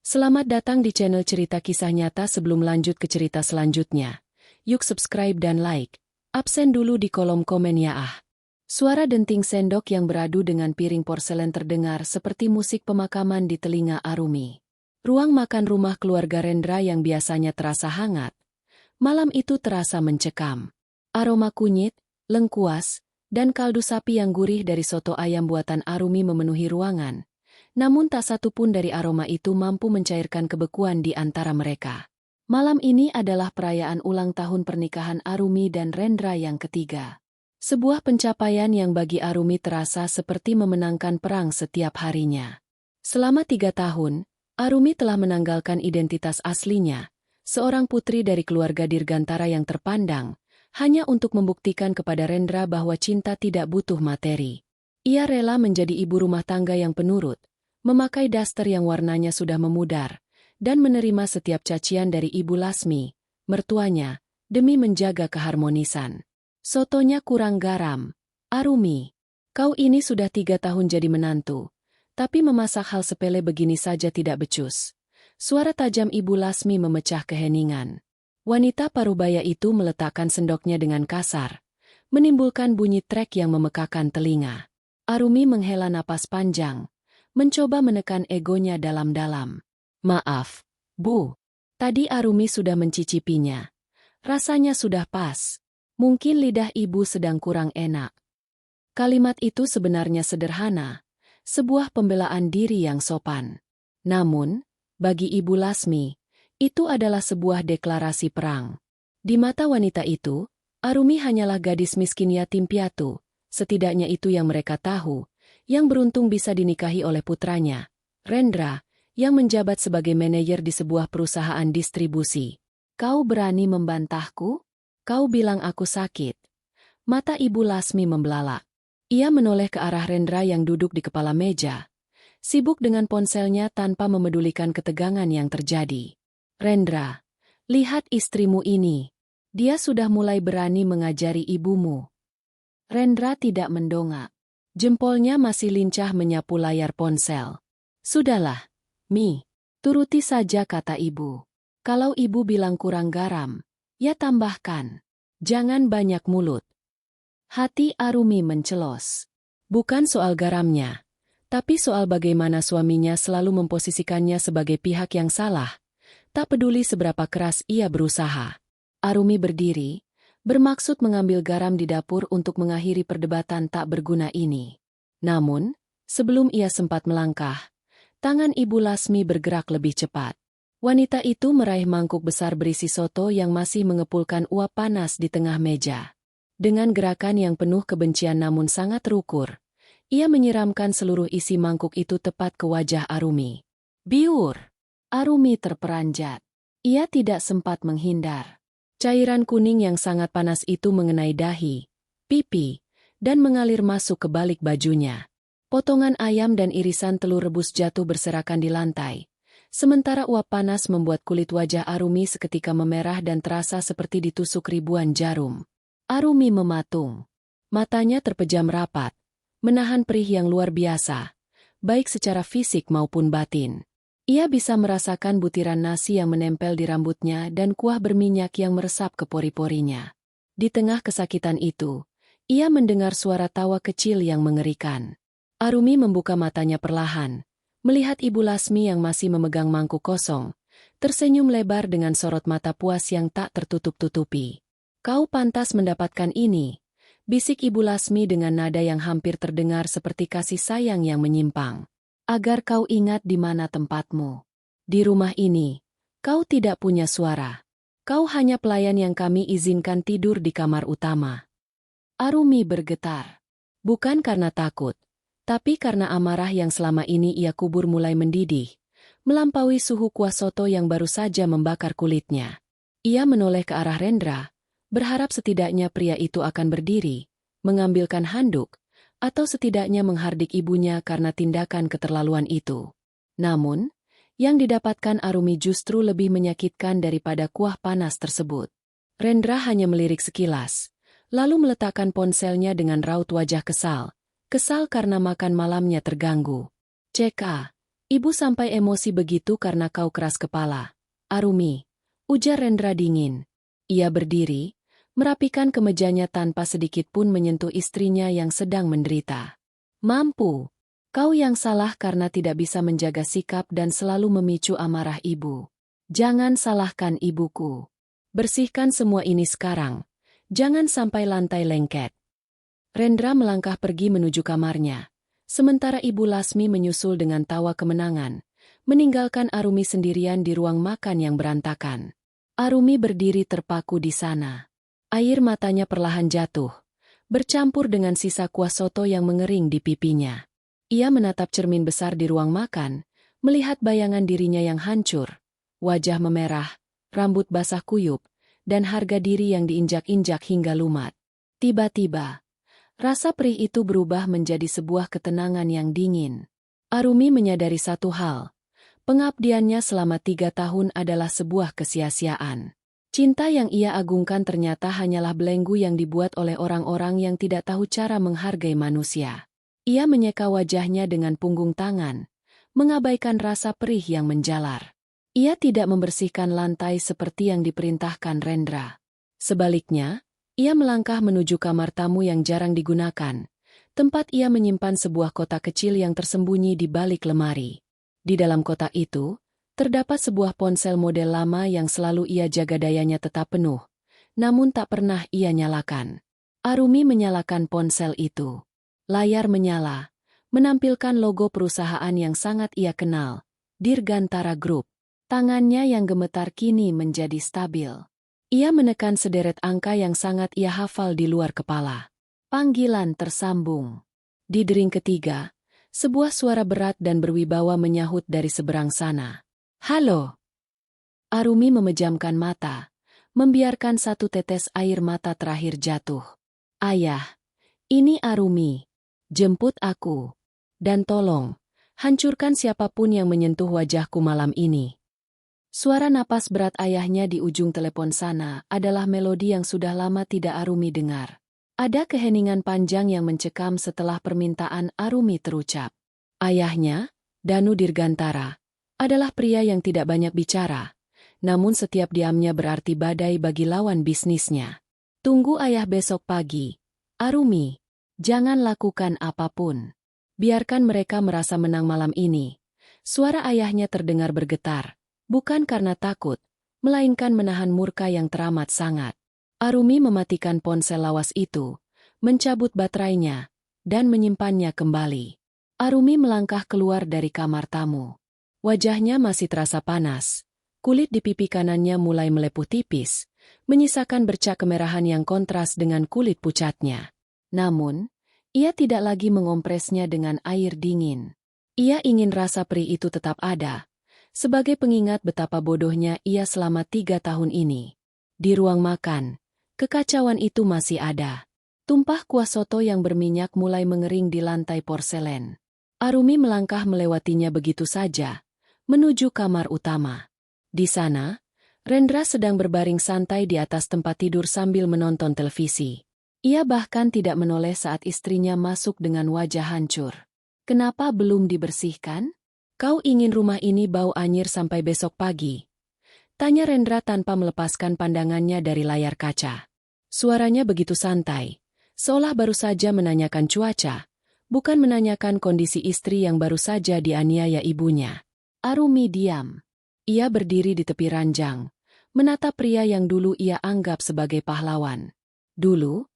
Selamat datang di channel Cerita Kisah Nyata. Sebelum lanjut ke cerita selanjutnya, yuk subscribe dan like. Absen dulu di kolom komen ya ah. Suara denting sendok yang beradu dengan piring porselen terdengar seperti musik pemakaman di telinga Arumi. Ruang makan rumah keluarga Rendra yang biasanya terasa hangat, malam itu terasa mencekam. Aroma kunyit, lengkuas, dan kaldu sapi yang gurih dari soto ayam buatan Arumi memenuhi ruangan. Namun tak satu pun dari aroma itu mampu mencairkan kebekuan di antara mereka. Malam ini adalah perayaan ulang tahun pernikahan Arumi dan Rendra yang ketiga. Sebuah pencapaian yang bagi Arumi terasa seperti memenangkan perang setiap harinya. Selama 3 tahun, Arumi telah menanggalkan identitas aslinya, seorang putri dari keluarga dirgantara yang terpandang, hanya untuk membuktikan kepada Rendra bahwa cinta tidak butuh materi. Ia rela menjadi ibu rumah tangga yang penurut, memakai daster yang warnanya sudah memudar, dan menerima setiap cacian dari Ibu Lasmi, mertuanya, demi menjaga keharmonisan. Sotonya kurang garam. Arumi, kau ini sudah 3 tahun jadi menantu, tapi memasak hal sepele begini saja tidak becus. Suara tajam Ibu Lasmi memecah keheningan. Wanita parubaya itu meletakkan sendoknya dengan kasar, menimbulkan bunyi trek yang memekakan telinga. Arumi menghela napas panjang, mencoba menekan egonya dalam-dalam. Maaf, Bu. Tadi Arumi sudah mencicipinya. Rasanya sudah pas. Mungkin lidah ibu sedang kurang enak. Kalimat itu sebenarnya sederhana, sebuah pembelaan diri yang sopan. Namun, bagi Ibu Lasmi, itu adalah sebuah deklarasi perang. Di mata wanita itu, Arumi hanyalah gadis miskin yatim piatu, setidaknya itu yang mereka tahu, yang beruntung bisa dinikahi oleh putranya, Rendra, yang menjabat sebagai manajer di sebuah perusahaan distribusi. Kau berani membantahku? Kau bilang aku sakit. Mata Ibu Lasmi membelalak. Ia menoleh ke arah Rendra yang duduk di kepala meja, sibuk dengan ponselnya tanpa memedulikan ketegangan yang terjadi. Rendra, lihat istrimu ini. Dia sudah mulai berani mengajari ibumu. Rendra tidak mendongak. Jempolnya masih lincah menyapu layar ponsel. Sudahlah, Mi. Turuti saja kata ibu. Kalau ibu bilang kurang garam, ya tambahkan. Jangan banyak mulut. Hati Arumi mencelos. Bukan soal garamnya, tapi soal bagaimana suaminya selalu memposisikannya sebagai pihak yang salah. Tak peduli seberapa keras ia berusaha. Arumi berdiri, bermaksud mengambil garam di dapur untuk mengakhiri perdebatan tak berguna ini. Namun, sebelum ia sempat melangkah, tangan Ibu Lasmi bergerak lebih cepat. Wanita itu meraih mangkuk besar berisi soto yang masih mengepulkan uap panas di tengah meja. Dengan gerakan yang penuh kebencian namun sangat terukur, ia menyiramkan seluruh isi mangkuk itu tepat ke wajah Arumi. Biur! Arumi terperanjat. Ia tidak sempat menghindar. Cairan kuning yang sangat panas itu mengenai dahi, pipi, dan mengalir masuk ke balik bajunya. Potongan ayam dan irisan telur rebus jatuh berserakan di lantai. Sementara uap panas membuat kulit wajah Arumi seketika memerah dan terasa seperti ditusuk ribuan jarum. Arumi mematung. Matanya terpejam rapat, menahan perih yang luar biasa, baik secara fisik maupun batin. Ia bisa merasakan butiran nasi yang menempel di rambutnya dan kuah berminyak yang meresap ke pori-porinya. Di tengah kesakitan itu, ia mendengar suara tawa kecil yang mengerikan. Arumi membuka matanya perlahan, melihat Ibu Lasmi yang masih memegang mangkuk kosong, tersenyum lebar dengan sorot mata puas yang tak tertutup-tutupi. Kau pantas mendapatkan ini, bisik Ibu Lasmi dengan nada yang hampir terdengar seperti kasih sayang yang menyimpang. Agar kau ingat di mana tempatmu. Di rumah ini, kau tidak punya suara. Kau hanya pelayan yang kami izinkan tidur di kamar utama. Arumi bergetar. Bukan karena takut, tapi karena amarah yang selama ini ia kubur mulai mendidih, melampaui suhu kuah soto yang baru saja membakar kulitnya. Ia menoleh ke arah Rendra, berharap setidaknya pria itu akan berdiri, mengambilkan handuk, atau setidaknya menghardik ibunya karena tindakan keterlaluan itu. Namun, yang didapatkan Arumi justru lebih menyakitkan daripada kuah panas tersebut. Rendra hanya melirik sekilas, lalu meletakkan ponselnya dengan raut wajah kesal. Kesal karena makan malamnya terganggu. CK, Ibu sampai emosi begitu karena kau keras kepala. Arumi, ujar Rendra dingin. Ia berdiri, merapikan kemejanya tanpa sedikit pun menyentuh istrinya yang sedang menderita. Mampu. Kau yang salah karena tidak bisa menjaga sikap dan selalu memicu amarah ibu. Jangan salahkan ibuku. Bersihkan semua ini sekarang. Jangan sampai lantai lengket. Rendra melangkah pergi menuju kamarnya. Sementara Ibu Lasmi menyusul dengan tawa kemenangan, meninggalkan Arumi sendirian di ruang makan yang berantakan. Arumi berdiri terpaku di sana. Air matanya perlahan jatuh, bercampur dengan sisa kuah soto yang mengering di pipinya. Ia menatap cermin besar di ruang makan, melihat bayangan dirinya yang hancur, wajah memerah, rambut basah kuyup, dan harga diri yang diinjak-injak hingga lumat. Tiba-tiba, rasa perih itu berubah menjadi sebuah ketenangan yang dingin. Arumi menyadari satu hal, pengabdiannya selama 3 tahun adalah sebuah kesia-siaan. Cinta yang ia agungkan ternyata hanyalah belenggu yang dibuat oleh orang-orang yang tidak tahu cara menghargai manusia. Ia menyeka wajahnya dengan punggung tangan, mengabaikan rasa perih yang menjalar. Ia tidak membersihkan lantai seperti yang diperintahkan Rendra. Sebaliknya, ia melangkah menuju kamar tamu yang jarang digunakan, tempat ia menyimpan sebuah kotak kecil yang tersembunyi di balik lemari. Di dalam kotak itu, terdapat sebuah ponsel model lama yang selalu ia jaga dayanya tetap penuh, namun tak pernah ia nyalakan. Arumi menyalakan ponsel itu. Layar menyala, menampilkan logo perusahaan yang sangat ia kenal, Dirgantara Group. Tangannya yang gemetar kini menjadi stabil. Ia menekan sederet angka yang sangat ia hafal di luar kepala. Panggilan tersambung. Di dering ketiga, sebuah suara berat dan berwibawa menyahut dari seberang sana. Halo. Arumi memejamkan mata, membiarkan satu tetes air mata terakhir jatuh. Ayah, ini Arumi. Jemput aku. Dan tolong, hancurkan siapapun yang menyentuh wajahku malam ini. Suara napas berat ayahnya di ujung telepon sana adalah melodi yang sudah lama tidak Arumi dengar. Ada keheningan panjang yang mencekam setelah permintaan Arumi terucap. Ayahnya, Danu Dirgantara, adalah pria yang tidak banyak bicara, namun setiap diamnya berarti badai bagi lawan bisnisnya. Tunggu ayah besok pagi. Arumi. Jangan lakukan apapun. Biarkan mereka merasa menang malam ini. Suara ayahnya terdengar bergetar, bukan karena takut, melainkan menahan murka yang teramat sangat. Arumi mematikan ponsel lawas itu, mencabut baterainya, dan menyimpannya kembali. Arumi melangkah keluar dari kamar tamu. Wajahnya masih terasa panas. Kulit di pipi kanannya mulai melepuh tipis, menyisakan bercak kemerahan yang kontras dengan kulit pucatnya. Namun, ia tidak lagi mengompresnya dengan air dingin. Ia ingin rasa perih itu tetap ada, sebagai pengingat betapa bodohnya ia selama 3 tahun ini. Di ruang makan, kekacauan itu masih ada. Tumpah kuah soto yang berminyak mulai mengering di lantai porselen. Arumi melangkah melewatinya begitu saja, menuju kamar utama. Di sana, Rendra sedang berbaring santai di atas tempat tidur sambil menonton televisi. Ia bahkan tidak menoleh saat istrinya masuk dengan wajah hancur. Kenapa belum dibersihkan? Kau ingin rumah ini bau anyir sampai besok pagi? Tanya Rendra tanpa melepaskan pandangannya dari layar kaca. Suaranya begitu santai, seolah baru saja menanyakan cuaca, bukan menanyakan kondisi istri yang baru saja dianiaya ibunya. Arumi diam. Ia berdiri di tepi ranjang, menatap pria yang dulu ia anggap sebagai pahlawan. Dulu,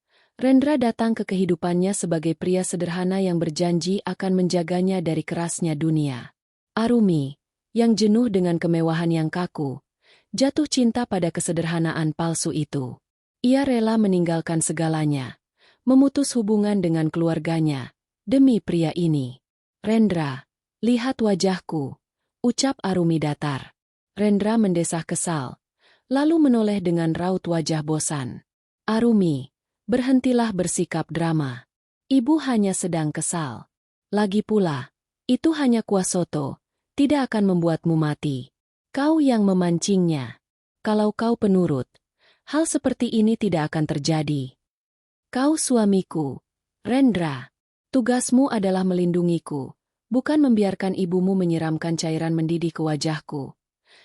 Rendra datang ke kehidupannya sebagai pria sederhana yang berjanji akan menjaganya dari kerasnya dunia. Arumi, yang jenuh dengan kemewahan yang kaku, jatuh cinta pada kesederhanaan palsu itu. Ia rela meninggalkan segalanya, memutus hubungan dengan keluarganya, demi pria ini. Rendra, lihat wajahku, ucap Arumi datar. Rendra mendesah kesal, lalu menoleh dengan raut wajah bosan. Arumi, berhentilah bersikap drama. Ibu hanya sedang kesal. Lagi pula, itu hanya kuah soto, tidak akan membuatmu mati. Kau yang memancingnya. Kalau kau penurut, hal seperti ini tidak akan terjadi. Kau suamiku, Rendra. Tugasmu adalah melindungiku, bukan membiarkan ibumu menyiramkan cairan mendidih ke wajahku.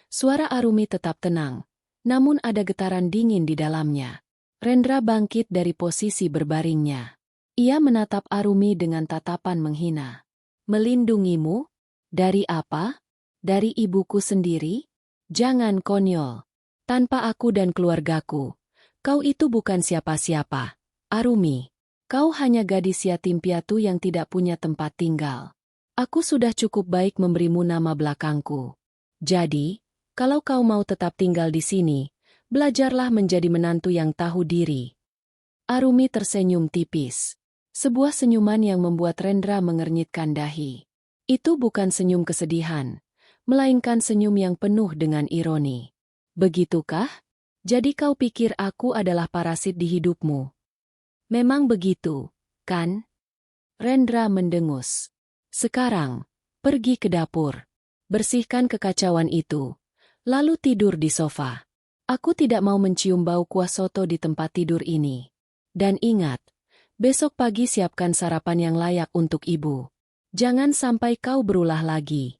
Suara Arumi tetap tenang, namun ada getaran dingin di dalamnya. Rendra bangkit dari posisi berbaringnya. Ia menatap Arumi dengan tatapan menghina. Melindungimu? Dari apa? Dari ibuku sendiri? Jangan konyol. Tanpa aku dan keluargaku, kau itu bukan siapa-siapa. Arumi, kau hanya gadis yatim piatu yang tidak punya tempat tinggal. Aku sudah cukup baik memberimu nama belakangku. Jadi, kalau kau mau tetap tinggal di sini, belajarlah menjadi menantu yang tahu diri. Arumi tersenyum tipis. Sebuah senyuman yang membuat Rendra mengernyitkan dahi. Itu bukan senyum kesedihan, melainkan senyum yang penuh dengan ironi. Begitukah? Jadi kau pikir aku adalah parasit di hidupmu? Memang begitu, kan? Rendra mendengus. Sekarang, pergi ke dapur. Bersihkan kekacauan itu. Lalu tidur di sofa. Aku tidak mau mencium bau kuah soto di tempat tidur ini. Dan ingat, besok pagi siapkan sarapan yang layak untuk ibu. Jangan sampai kau berulah lagi.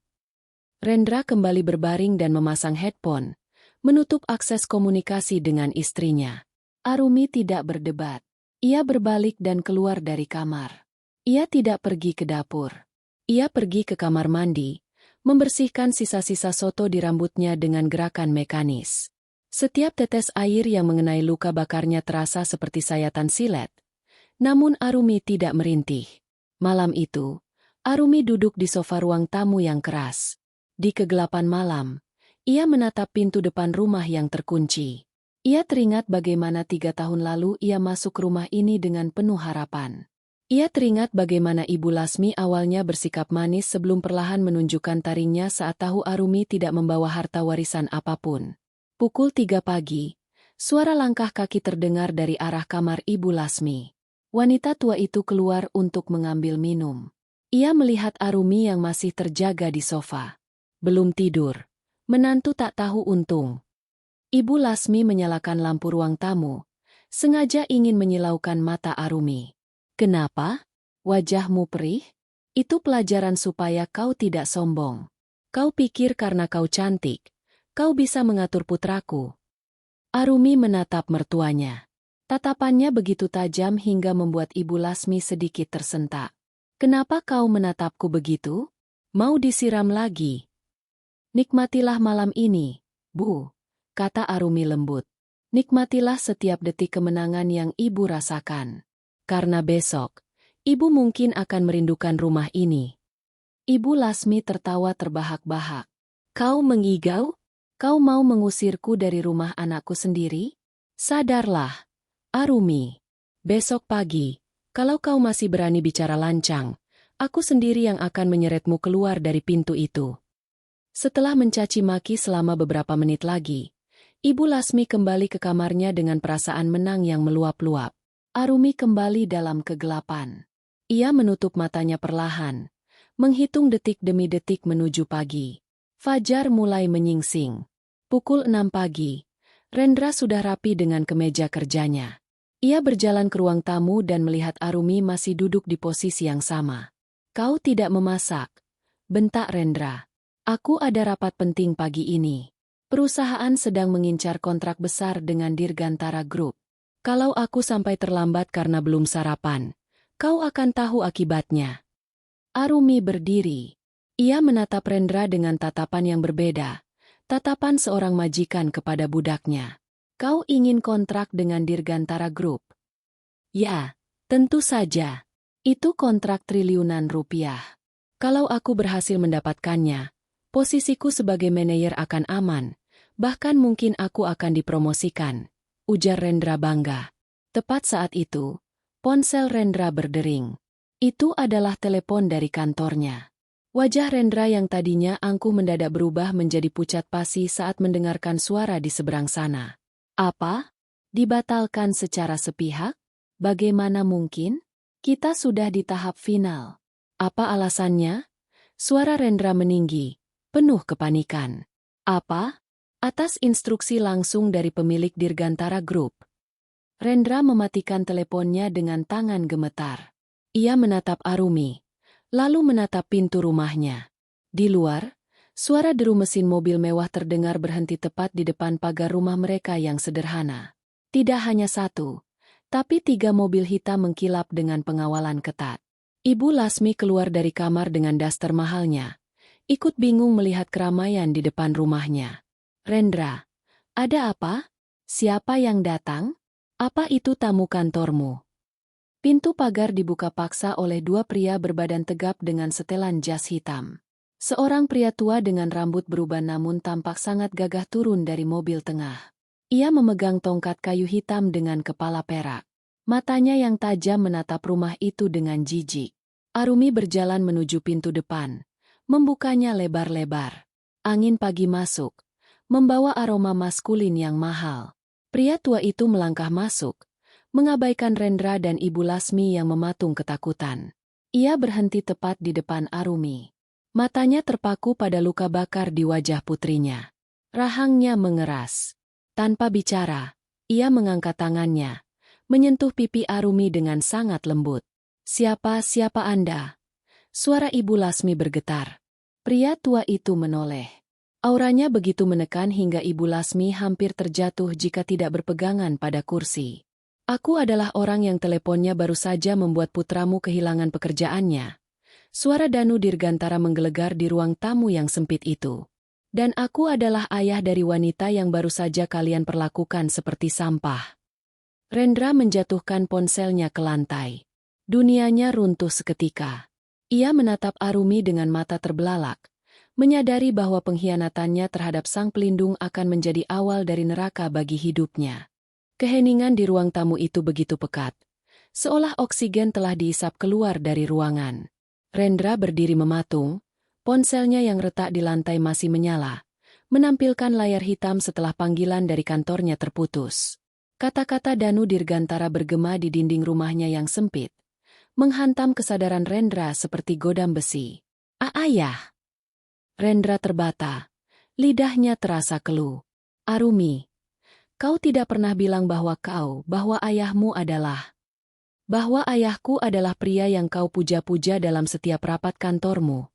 Rendra kembali berbaring dan memasang headphone, menutup akses komunikasi dengan istrinya. Arumi tidak berdebat. Ia berbalik dan keluar dari kamar. Ia tidak pergi ke dapur. Ia pergi ke kamar mandi, membersihkan sisa-sisa soto di rambutnya dengan gerakan mekanis. Setiap tetes air yang mengenai luka bakarnya terasa seperti sayatan silet. Namun Arumi tidak merintih. Malam itu, Arumi duduk di sofa ruang tamu yang keras. Di kegelapan malam, ia menatap pintu depan rumah yang terkunci. Ia teringat bagaimana 3 tahun lalu ia masuk rumah ini dengan penuh harapan. Ia teringat bagaimana Ibu Lasmi awalnya bersikap manis sebelum perlahan menunjukkan taringnya saat tahu Arumi tidak membawa harta warisan apapun. Pukul 3 pagi, suara langkah kaki terdengar dari arah kamar Ibu Lasmi. Wanita tua itu keluar untuk mengambil minum. Ia melihat Arumi yang masih terjaga di sofa. Belum tidur. Menantu tak tahu untung. Ibu Lasmi menyalakan lampu ruang tamu, sengaja ingin menyilaukan mata Arumi. Kenapa? Wajahmu perih? Itu pelajaran supaya kau tidak sombong. Kau pikir karena kau cantik, kau bisa mengatur putraku. Arumi menatap mertuanya. Tatapannya begitu tajam hingga membuat Ibu Lasmi sedikit tersentak. Kenapa kau menatapku begitu? Mau disiram lagi? Nikmatilah malam ini, Bu, kata Arumi lembut. Nikmatilah setiap detik kemenangan yang ibu rasakan. Karena besok, ibu mungkin akan merindukan rumah ini. Ibu Lasmi tertawa terbahak-bahak. Kau mengigau? Kau mau mengusirku dari rumah anakku sendiri? Sadarlah, Arumi. Besok pagi, kalau kau masih berani bicara lancang, aku sendiri yang akan menyeretmu keluar dari pintu itu. Setelah mencaci maki selama beberapa menit lagi, Ibu Lasmi kembali ke kamarnya dengan perasaan menang yang meluap-luap. Arumi kembali dalam kegelapan. Ia menutup matanya perlahan, menghitung detik demi detik menuju pagi. Fajar mulai menyingsing. Pukul 6 pagi, Rendra sudah rapi dengan kemeja kerjanya. Ia berjalan ke ruang tamu dan melihat Arumi masih duduk di posisi yang sama. Kau tidak memasak, bentak Rendra. Aku ada rapat penting pagi ini. Perusahaan sedang mengincar kontrak besar dengan Dirgantara Group. Kalau aku sampai terlambat karena belum sarapan, kau akan tahu akibatnya. Arumi berdiri. Ia menatap Rendra dengan tatapan yang berbeda. Tatapan seorang majikan kepada budaknya. Kau ingin kontrak dengan Dirgantara Group? Ya, tentu saja. Itu kontrak triliunan rupiah. Kalau aku berhasil mendapatkannya, posisiku sebagai manajer akan aman, bahkan mungkin aku akan dipromosikan, ujar Rendra bangga. Tepat saat itu, ponsel Rendra berdering. Itu adalah telepon dari kantornya. Wajah Rendra yang tadinya angkuh mendadak berubah menjadi pucat pasi saat mendengarkan suara di seberang sana. Apa? Dibatalkan secara sepihak? Bagaimana mungkin? Kita sudah di tahap final. Apa alasannya? Suara Rendra meninggi, penuh kepanikan. Apa? Atas instruksi langsung dari pemilik Dirgantara Group. Rendra mematikan teleponnya dengan tangan gemetar. Ia menatap Arumi, lalu menatap pintu rumahnya. Di luar, suara deru mesin mobil mewah terdengar berhenti tepat di depan pagar rumah mereka yang sederhana. Tidak hanya satu, tapi 3 mobil hitam mengkilap dengan pengawalan ketat. Ibu Lasmi keluar dari kamar dengan daster mahalnya, ikut bingung melihat keramaian di depan rumahnya. Rendra, ada apa? Siapa yang datang? Apa itu tamu kantormu? Pintu pagar dibuka paksa oleh 2 pria berbadan tegap dengan setelan jas hitam. Seorang pria tua dengan rambut beruban namun tampak sangat gagah turun dari mobil tengah. Ia memegang tongkat kayu hitam dengan kepala perak. Matanya yang tajam menatap rumah itu dengan jijik. Arumi berjalan menuju pintu depan, membukanya lebar-lebar. Angin pagi masuk, membawa aroma maskulin yang mahal. Pria tua itu melangkah masuk, mengabaikan Rendra dan Ibu Lasmi yang mematung ketakutan. Ia berhenti tepat di depan Arumi. Matanya terpaku pada luka bakar di wajah putrinya. Rahangnya mengeras. Tanpa bicara, ia mengangkat tangannya, menyentuh pipi Arumi dengan sangat lembut. Siapa Anda? Suara Ibu Lasmi bergetar. Pria tua itu menoleh. Auranya begitu menekan hingga Ibu Lasmi hampir terjatuh jika tidak berpegangan pada kursi. Aku adalah orang yang teleponnya baru saja membuat putramu kehilangan pekerjaannya. Suara Danu Dirgantara menggelegar di ruang tamu yang sempit itu. Dan aku adalah ayah dari wanita yang baru saja kalian perlakukan seperti sampah. Rendra menjatuhkan ponselnya ke lantai. Dunianya runtuh seketika. Ia menatap Arumi dengan mata terbelalak, menyadari bahwa pengkhianatannya terhadap sang pelindung akan menjadi awal dari neraka bagi hidupnya. Keheningan di ruang tamu itu begitu pekat, seolah oksigen telah diisap keluar dari ruangan. Rendra berdiri mematung, ponselnya yang retak di lantai masih menyala, menampilkan layar hitam setelah panggilan dari kantornya terputus. Kata-kata Danu Dirgantara bergema di dinding rumahnya yang sempit, menghantam kesadaran Rendra seperti godam besi. Ayah! Rendra terbata. Lidahnya terasa keluh. Arumi, kau tidak pernah bilang bahwa ayahmu adalah... Bahwa ayahku adalah pria yang kau puja-puja dalam setiap rapat kantormu.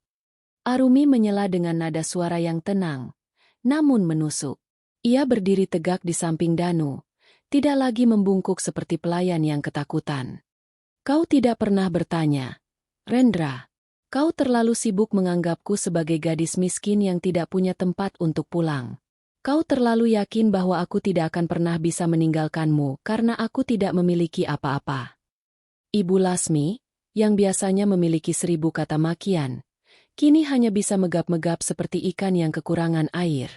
Arumi menyela dengan nada suara yang tenang, namun menusuk. Ia berdiri tegak di samping Danu, tidak lagi membungkuk seperti pelayan yang ketakutan. Kau tidak pernah bertanya, Rendra, kau terlalu sibuk menganggapku sebagai gadis miskin yang tidak punya tempat untuk pulang. Kau terlalu yakin bahwa aku tidak akan pernah bisa meninggalkanmu karena aku tidak memiliki apa-apa. Ibu Lasmi, yang biasanya memiliki 1000 kata makian, kini hanya bisa megap-megap seperti ikan yang kekurangan air.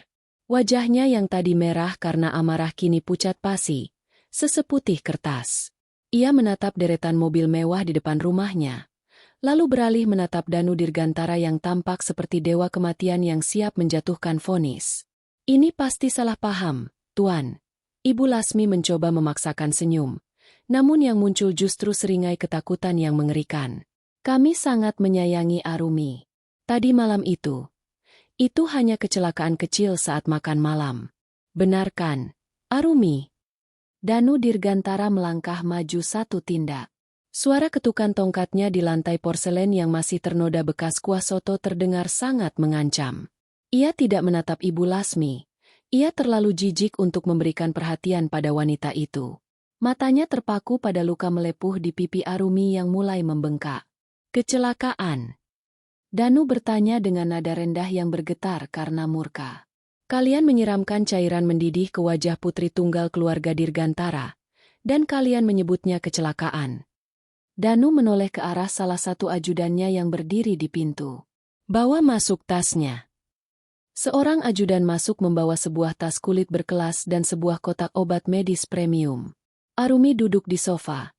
Wajahnya yang tadi merah karena amarah kini pucat pasi, seseputih kertas. Ia menatap deretan mobil mewah di depan rumahnya, lalu beralih menatap Danu Dirgantara yang tampak seperti dewa kematian yang siap menjatuhkan vonis. Ini pasti salah paham, Tuan. Ibu Lasmi mencoba memaksakan senyum, namun yang muncul justru seringai ketakutan yang mengerikan. Kami sangat menyayangi Arumi. Tadi malam itu hanya kecelakaan kecil saat makan malam. Benarkan, Arumi? Danu Dirgantara melangkah maju 1 tindak. Suara ketukan tongkatnya di lantai porselen yang masih ternoda bekas kuah soto terdengar sangat mengancam. Ia tidak menatap Ibu Lasmi. Ia terlalu jijik untuk memberikan perhatian pada wanita itu. Matanya terpaku pada luka melepuh di pipi Arumi yang mulai membengkak. Kecelakaan. Danu bertanya dengan nada rendah yang bergetar karena murka. Kalian menyiramkan cairan mendidih ke wajah putri tunggal keluarga Dirgantara, dan kalian menyebutnya kecelakaan. Danu menoleh ke arah salah satu ajudannya yang berdiri di pintu. Bawa masuk tasnya. Seorang ajudan masuk membawa sebuah tas kulit berkelas dan sebuah kotak obat medis premium. Arumi duduk di sofa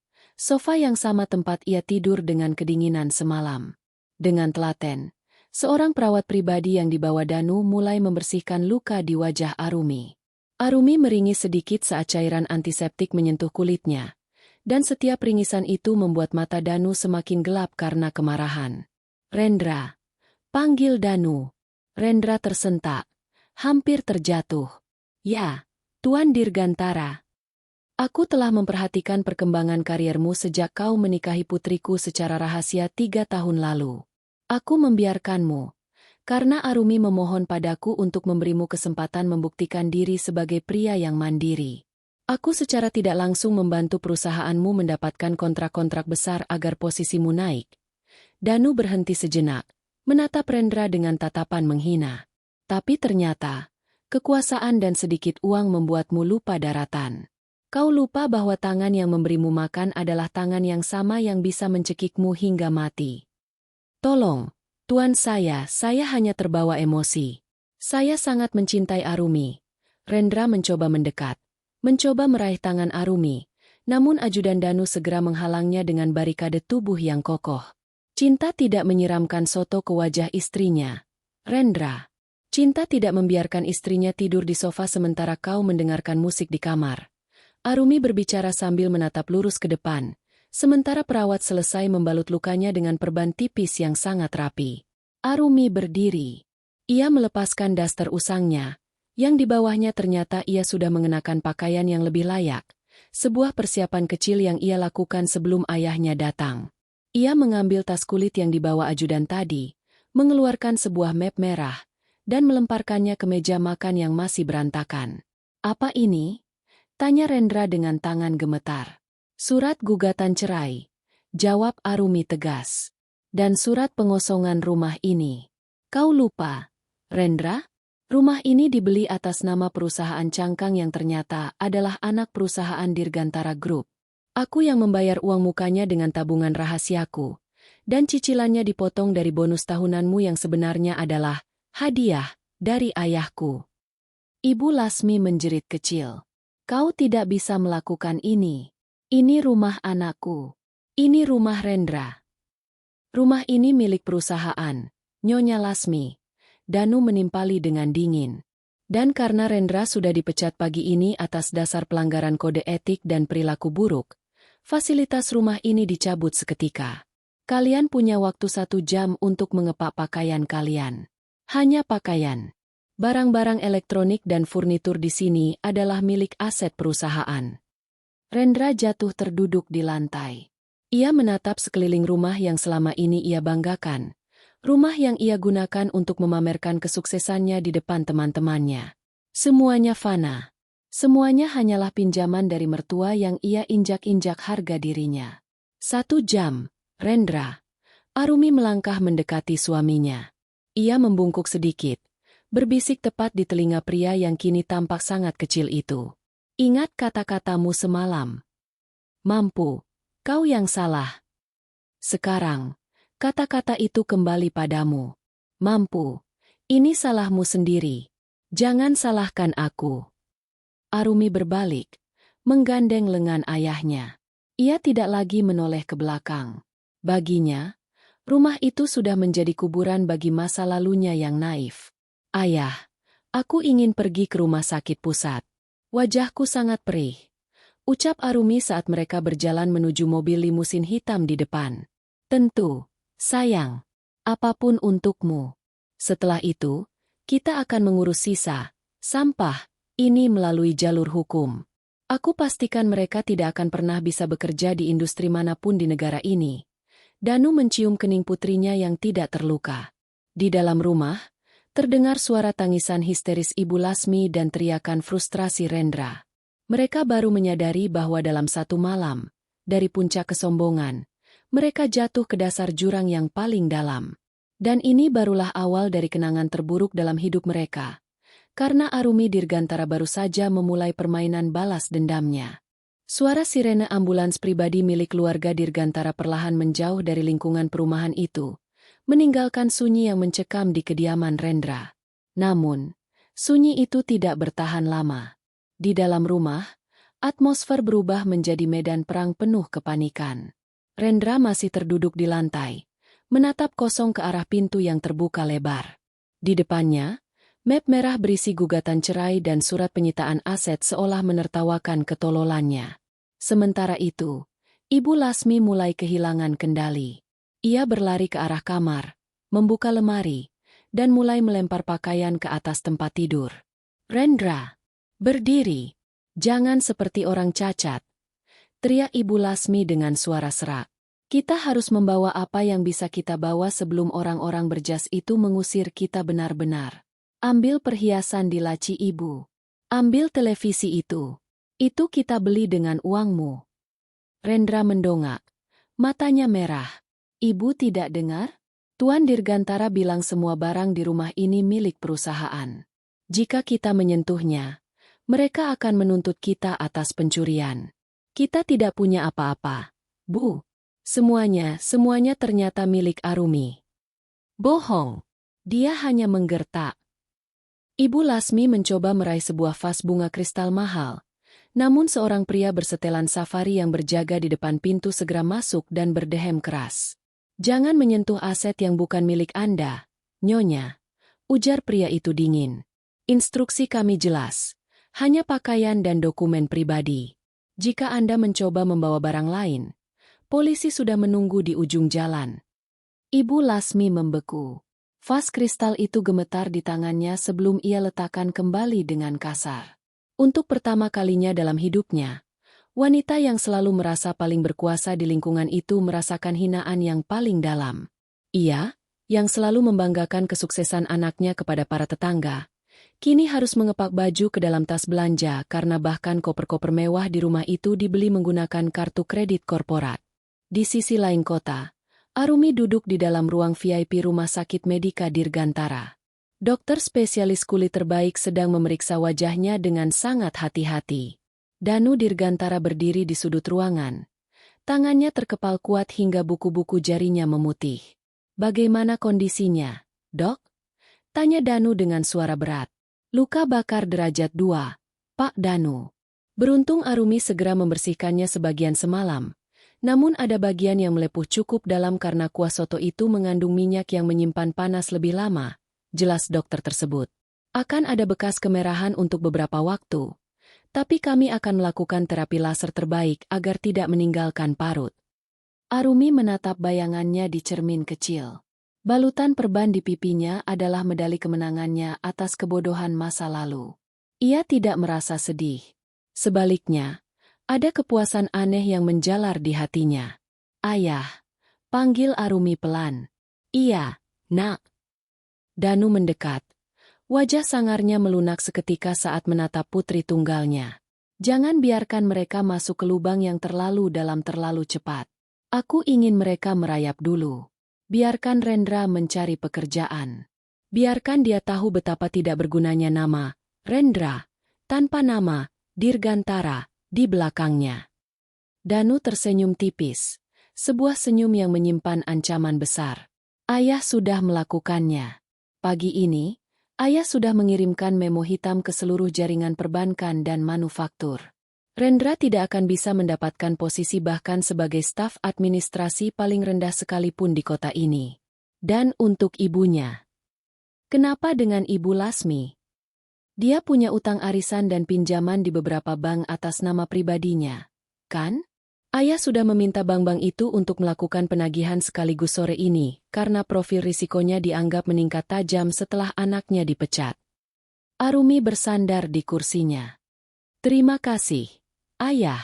yang sama tempat ia tidur dengan kedinginan semalam. Dengan telaten, seorang perawat pribadi yang dibawa Danu mulai membersihkan luka di wajah Arumi. Arumi meringis sedikit saat cairan antiseptik menyentuh kulitnya, dan setiap ringisan itu membuat mata Danu semakin gelap karena kemarahan. Rendra, panggil Danu. Rendra tersentak, hampir terjatuh. Ya, Tuan Dirgantara. Aku telah memperhatikan perkembangan kariermu sejak kau menikahi putriku secara rahasia 3 tahun lalu. Aku membiarkanmu, karena Arumi memohon padaku untuk memberimu kesempatan membuktikan diri sebagai pria yang mandiri. Aku secara tidak langsung membantu perusahaanmu mendapatkan kontrak-kontrak besar agar posisimu naik. Danu berhenti sejenak, menatap Rendra dengan tatapan menghina. Tapi ternyata, kekuasaan dan sedikit uang membuatmu lupa daratan. Kau lupa bahwa tangan yang memberimu makan adalah tangan yang sama yang bisa mencekikmu hingga mati. Tolong, tuan saya hanya terbawa emosi. Saya sangat mencintai Arumi. Rendra mencoba mendekat, mencoba meraih tangan Arumi, namun ajudan Danu segera menghalangnya dengan barikade tubuh yang kokoh. Cinta tidak menyiramkan soto ke wajah istrinya. Rendra. Cinta tidak membiarkan istrinya tidur di sofa sementara kau mendengarkan musik di kamar. Arumi berbicara sambil menatap lurus ke depan, sementara perawat selesai membalut lukanya dengan perban tipis yang sangat rapi. Arumi berdiri. Ia melepaskan daster usangnya, yang di bawahnya ternyata ia sudah mengenakan pakaian yang lebih layak, sebuah persiapan kecil yang ia lakukan sebelum ayahnya datang. Ia mengambil tas kulit yang dibawa ajudan tadi, mengeluarkan sebuah map merah, dan melemparkannya ke meja makan yang masih berantakan. Apa ini? Tanya Rendra dengan tangan gemetar. Surat gugatan cerai. Jawab Arumi tegas. Dan surat pengosongan rumah ini. Kau lupa, Rendra? Rumah ini dibeli atas nama perusahaan cangkang yang ternyata adalah anak perusahaan Dirgantara Group. Aku yang membayar uang mukanya dengan tabungan rahasiaku. Dan cicilannya dipotong dari bonus tahunanmu yang sebenarnya adalah hadiah dari ayahku. Ibu Lasmi menjerit kecil. Kau tidak bisa melakukan ini. Ini rumah anakku. Ini rumah Rendra. Rumah ini milik perusahaan, Nyonya Lasmi. Danu menimpali dengan dingin. Dan karena Rendra sudah dipecat pagi ini atas dasar pelanggaran kode etik dan perilaku buruk, fasilitas rumah ini dicabut seketika. Kalian punya waktu 1 jam untuk mengepak pakaian kalian. Hanya pakaian. Barang-barang elektronik dan furnitur di sini adalah milik aset perusahaan. Rendra jatuh terduduk di lantai. Ia menatap sekeliling rumah yang selama ini ia banggakan. Rumah yang ia gunakan untuk memamerkan kesuksesannya di depan teman-temannya. Semuanya fana. Semuanya hanyalah pinjaman dari mertua yang ia injak-injak harga dirinya. 1 jam, Rendra. Arumi melangkah mendekati suaminya. Ia membungkuk sedikit. Berbisik tepat di telinga pria yang kini tampak sangat kecil itu. Ingat kata-katamu semalam. Mampu, kau yang salah. Sekarang, kata-kata itu kembali padamu. Mampu, ini salahmu sendiri. Jangan salahkan aku. Arumi berbalik, menggandeng lengan ayahnya. Ia tidak lagi menoleh ke belakang. Baginya, rumah itu sudah menjadi kuburan bagi masa lalunya yang naif. Ayah, aku ingin pergi ke rumah sakit pusat. Wajahku sangat perih. Ucap Arumi saat mereka berjalan menuju mobil limusin hitam di depan. Tentu, sayang. Apapun untukmu. Setelah itu, kita akan mengurus sisa sampah ini melalui jalur hukum. Aku pastikan mereka tidak akan pernah bisa bekerja di industri manapun di negara ini. Danu mencium kening putrinya yang tidak terluka. Di dalam rumah, terdengar suara tangisan histeris Ibu Lasmi dan teriakan frustrasi Rendra. Mereka baru menyadari bahwa dalam 1 malam, dari puncak kesombongan, mereka jatuh ke dasar jurang yang paling dalam. Dan ini barulah awal dari kenangan terburuk dalam hidup mereka. Karena Arumi Dirgantara baru saja memulai permainan balas dendamnya. Suara sirene ambulans pribadi milik keluarga Dirgantara perlahan menjauh dari lingkungan perumahan itu, meninggalkan sunyi yang mencekam di kediaman Rendra. Namun, sunyi itu tidak bertahan lama. Di dalam rumah, atmosfer berubah menjadi medan perang penuh kepanikan. Rendra masih terduduk di lantai, menatap kosong ke arah pintu yang terbuka lebar. Di depannya, map merah berisi gugatan cerai dan surat penyitaan aset seolah menertawakan ketololannya. Sementara itu, Ibu Lasmi mulai kehilangan kendali. Ia berlari ke arah kamar, membuka lemari, dan mulai melempar pakaian ke atas tempat tidur. Rendra, berdiri. Jangan seperti orang cacat, teriak Ibu Lasmi dengan suara serak. Kita harus membawa apa yang bisa kita bawa sebelum orang-orang berjas itu mengusir kita benar-benar. Ambil perhiasan di laci ibu. Ambil televisi itu. Itu kita beli dengan uangmu. Rendra mendongak. Matanya merah. Ibu tidak dengar? Tuan Dirgantara bilang semua barang di rumah ini milik perusahaan. Jika kita menyentuhnya, mereka akan menuntut kita atas pencurian. Kita tidak punya apa-apa, Bu. Semuanya ternyata milik Arumi. Bohong. Dia hanya menggertak. Ibu Lasmi mencoba meraih sebuah vas bunga kristal mahal. Namun seorang pria bersetelan safari yang berjaga di depan pintu segera masuk dan berdehem keras. Jangan menyentuh aset yang bukan milik Anda, Nyonya, ujar pria itu dingin. Instruksi kami jelas, hanya pakaian dan dokumen pribadi. Jika Anda mencoba membawa barang lain, polisi sudah menunggu di ujung jalan. Ibu Lasmi membeku. Vas kristal itu gemetar di tangannya sebelum ia letakkan kembali dengan kasar. Untuk pertama kalinya dalam hidupnya, wanita yang selalu merasa paling berkuasa di lingkungan itu merasakan hinaan yang paling dalam. Ia, yang selalu membanggakan kesuksesan anaknya kepada para tetangga, kini harus mengepak baju ke dalam tas belanja karena bahkan koper-koper mewah di rumah itu dibeli menggunakan kartu kredit korporat. Di sisi lain kota, Arumi duduk di dalam ruang VIP Rumah Sakit Medika Dirgantara. Dokter spesialis kulit terbaik sedang memeriksa wajahnya dengan sangat hati-hati. Danu Dirgantara berdiri di sudut ruangan. Tangannya terkepal kuat hingga buku-buku jarinya memutih. Bagaimana kondisinya, Dok? Tanya Danu dengan suara berat. Luka bakar derajat 2, Pak Danu. Beruntung Arumi segera membersihkannya sebagian semalam. Namun ada bagian yang melepuh cukup dalam karena kuah soto itu mengandung minyak yang menyimpan panas lebih lama, jelas dokter tersebut. Akan ada bekas kemerahan untuk beberapa waktu. Tapi kami akan melakukan terapi laser terbaik agar tidak meninggalkan parut. Arumi menatap bayangannya di cermin kecil. Balutan perban di pipinya adalah medali kemenangannya atas kebodohan masa lalu. Ia tidak merasa sedih. Sebaliknya, ada kepuasan aneh yang menjalar di hatinya. Ayah, panggil Arumi pelan. Iya, Nak. Danu mendekat. Wajah sangarnya melunak seketika saat menatap putri tunggalnya. Jangan biarkan mereka masuk ke lubang yang terlalu dalam terlalu cepat. Aku ingin mereka merayap dulu. Biarkan Rendra mencari pekerjaan. Biarkan dia tahu betapa tidak bergunanya nama Rendra, tanpa nama Dirgantara di belakangnya. Danu tersenyum tipis. Sebuah senyum yang menyimpan ancaman besar. Ayah sudah melakukannya. Pagi ini, Ayah sudah mengirimkan memo hitam ke seluruh jaringan perbankan dan manufaktur. Rendra tidak akan bisa mendapatkan posisi bahkan sebagai staf administrasi paling rendah sekalipun di kota ini. Dan untuk ibunya. Kenapa dengan Ibu Lasmi? Dia punya utang arisan dan pinjaman di beberapa bank atas nama pribadinya, kan? Ayah sudah meminta bank-bank itu untuk melakukan penagihan sekaligus sore ini, karena profil risikonya dianggap meningkat tajam setelah anaknya dipecat. Arumi bersandar di kursinya. Terima kasih, Ayah.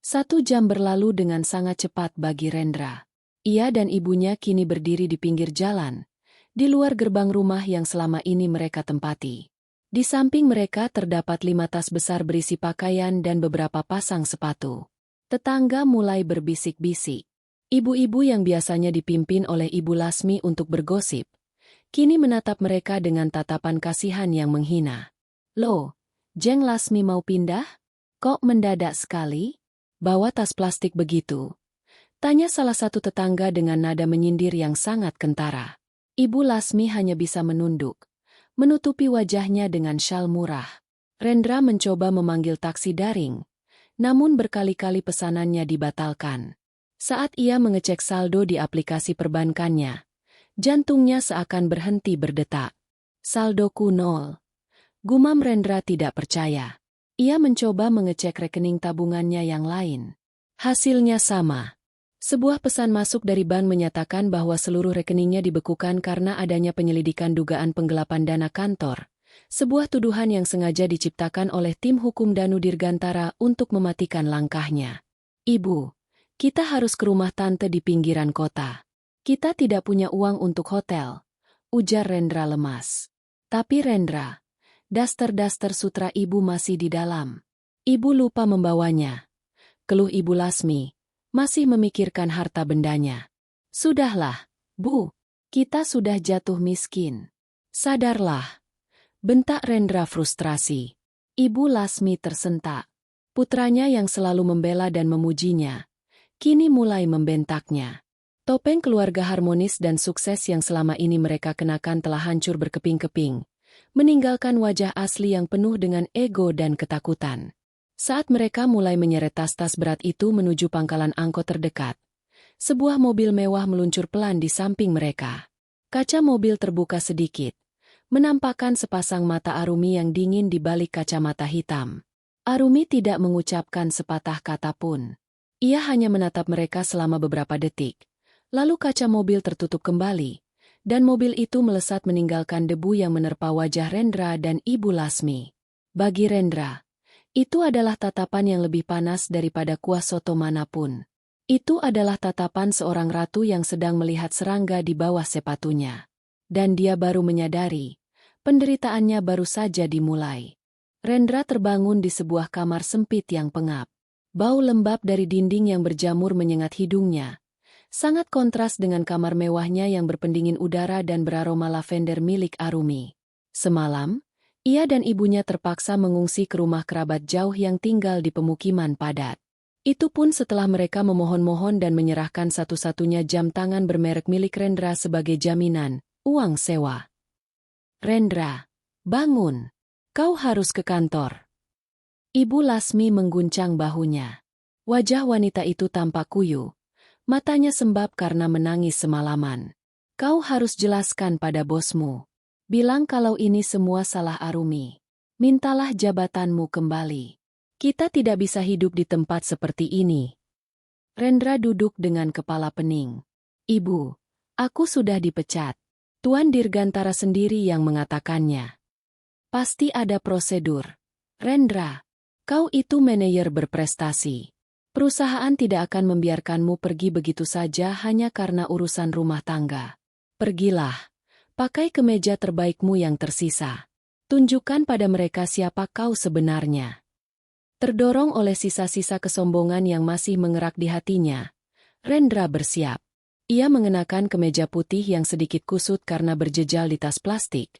1 jam berlalu dengan sangat cepat bagi Rendra. Ia dan ibunya kini berdiri di pinggir jalan, di luar gerbang rumah yang selama ini mereka tempati. Di samping mereka terdapat 5 tas besar berisi pakaian dan beberapa pasang sepatu. Tetangga mulai berbisik-bisik. Ibu-ibu yang biasanya dipimpin oleh Ibu Lasmi untuk bergosip, kini menatap mereka dengan tatapan kasihan yang menghina. Loh, Jeng Lasmi mau pindah? Kok mendadak sekali? Bawa tas plastik begitu? Tanya salah satu tetangga dengan nada menyindir yang sangat kentara. Ibu Lasmi hanya bisa menunduk, menutupi wajahnya dengan syal murah. Rendra mencoba memanggil taksi daring, namun berkali-kali pesanannya dibatalkan. Saat ia mengecek saldo di aplikasi perbankannya, jantungnya seakan berhenti berdetak. Saldoku 0. Gumam Rendra tidak percaya. Ia mencoba mengecek rekening tabungannya yang lain. Hasilnya sama. Sebuah pesan masuk dari bank menyatakan bahwa seluruh rekeningnya dibekukan karena adanya penyelidikan dugaan penggelapan dana kantor, Sebuah tuduhan yang sengaja diciptakan oleh tim hukum Danu Dirgantara untuk mematikan langkahnya. Ibu, kita harus ke rumah tante di pinggiran kota. Kita tidak punya uang untuk hotel, ujar Rendra lemas. Tapi Rendra, daster-daster sutra ibu masih di dalam. Ibu lupa membawanya. Keluh Ibu Lasmi, masih memikirkan harta bendanya. Sudahlah, Bu, kita sudah jatuh miskin. Sadarlah, bentak Rendra frustrasi. Ibu Lasmi tersentak. Putranya yang selalu membela dan memujinya, kini mulai membentaknya. Topeng keluarga harmonis dan sukses yang selama ini mereka kenakan telah hancur berkeping-keping, meninggalkan wajah asli yang penuh dengan ego dan ketakutan. Saat mereka mulai menyeret tas-tas berat itu menuju pangkalan angkot terdekat, sebuah mobil mewah meluncur pelan di samping mereka. Kaca mobil terbuka sedikit, menampakkan sepasang mata Arumi yang dingin di balik kacamata hitam. Arumi tidak mengucapkan sepatah kata pun. Ia hanya menatap mereka selama beberapa detik. Lalu kaca mobil tertutup kembali, dan mobil itu melesat meninggalkan debu yang menerpa wajah Rendra dan Ibu Lasmi. Bagi Rendra, itu adalah tatapan yang lebih panas daripada kuah soto manapun. Itu adalah tatapan seorang ratu yang sedang melihat serangga di bawah sepatunya. Dan dia baru menyadari, penderitaannya baru saja dimulai. Rendra terbangun di sebuah kamar sempit yang pengap. Bau lembab dari dinding yang berjamur menyengat hidungnya. Sangat kontras dengan kamar mewahnya yang berpendingin udara dan beraroma lavender milik Arumi. Semalam, ia dan ibunya terpaksa mengungsi ke rumah kerabat jauh yang tinggal di pemukiman padat. Itu pun setelah mereka memohon-mohon dan menyerahkan satu-satunya jam tangan bermerek milik Rendra sebagai jaminan, uang sewa. Rendra, bangun. Kau harus ke kantor. Ibu Lasmi mengguncang bahunya. Wajah wanita itu tampak kuyu. Matanya sembab karena menangis semalaman. Kau harus jelaskan pada bosmu. Bilang kalau ini semua salah Arumi. Mintalah jabatanmu kembali. Kita tidak bisa hidup di tempat seperti ini. Rendra duduk dengan kepala pening. Ibu, aku sudah dipecat. Tuan Dirgantara sendiri yang mengatakannya. Pasti ada prosedur. Rendra, kau itu manajer berprestasi. Perusahaan tidak akan membiarkanmu pergi begitu saja hanya karena urusan rumah tangga. Pergilah. Pakai kemeja terbaikmu yang tersisa. Tunjukkan pada mereka siapa kau sebenarnya. Terdorong oleh sisa-sisa kesombongan yang masih mengerak di hatinya, Rendra bersiap. Ia mengenakan kemeja putih yang sedikit kusut karena berjejal di tas plastik,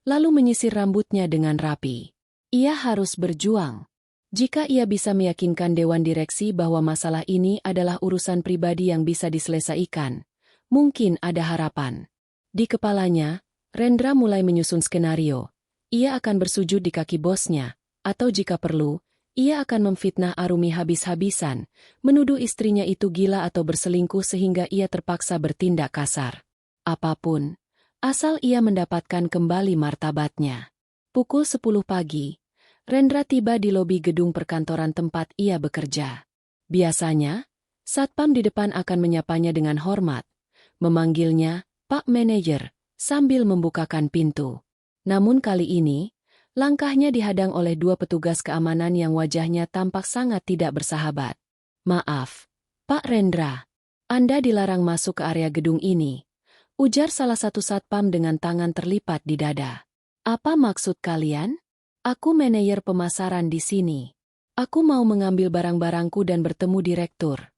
lalu menyisir rambutnya dengan rapi. Ia harus berjuang. Jika ia bisa meyakinkan Dewan Direksi bahwa masalah ini adalah urusan pribadi yang bisa diselesaikan, mungkin ada harapan. Di kepalanya, Rendra mulai menyusun skenario. Ia akan bersujud di kaki bosnya, atau jika perlu, ia akan memfitnah Arumi habis-habisan, menuduh istrinya itu gila atau berselingkuh sehingga ia terpaksa bertindak kasar. Apapun, asal ia mendapatkan kembali martabatnya. Pukul 10 pagi, Rendra tiba di lobi gedung perkantoran tempat ia bekerja. Biasanya, satpam di depan akan menyapanya dengan hormat, memanggilnya Pak Manajer, sambil membukakan pintu. Namun kali ini, langkahnya dihadang oleh dua petugas keamanan yang wajahnya tampak sangat tidak bersahabat. Maaf, Pak Rendra. Anda dilarang masuk ke area gedung ini, ujar salah satu satpam dengan tangan terlipat di dada. Apa maksud kalian? Aku manajer pemasaran di sini. Aku mau mengambil barang-barangku dan bertemu direktur.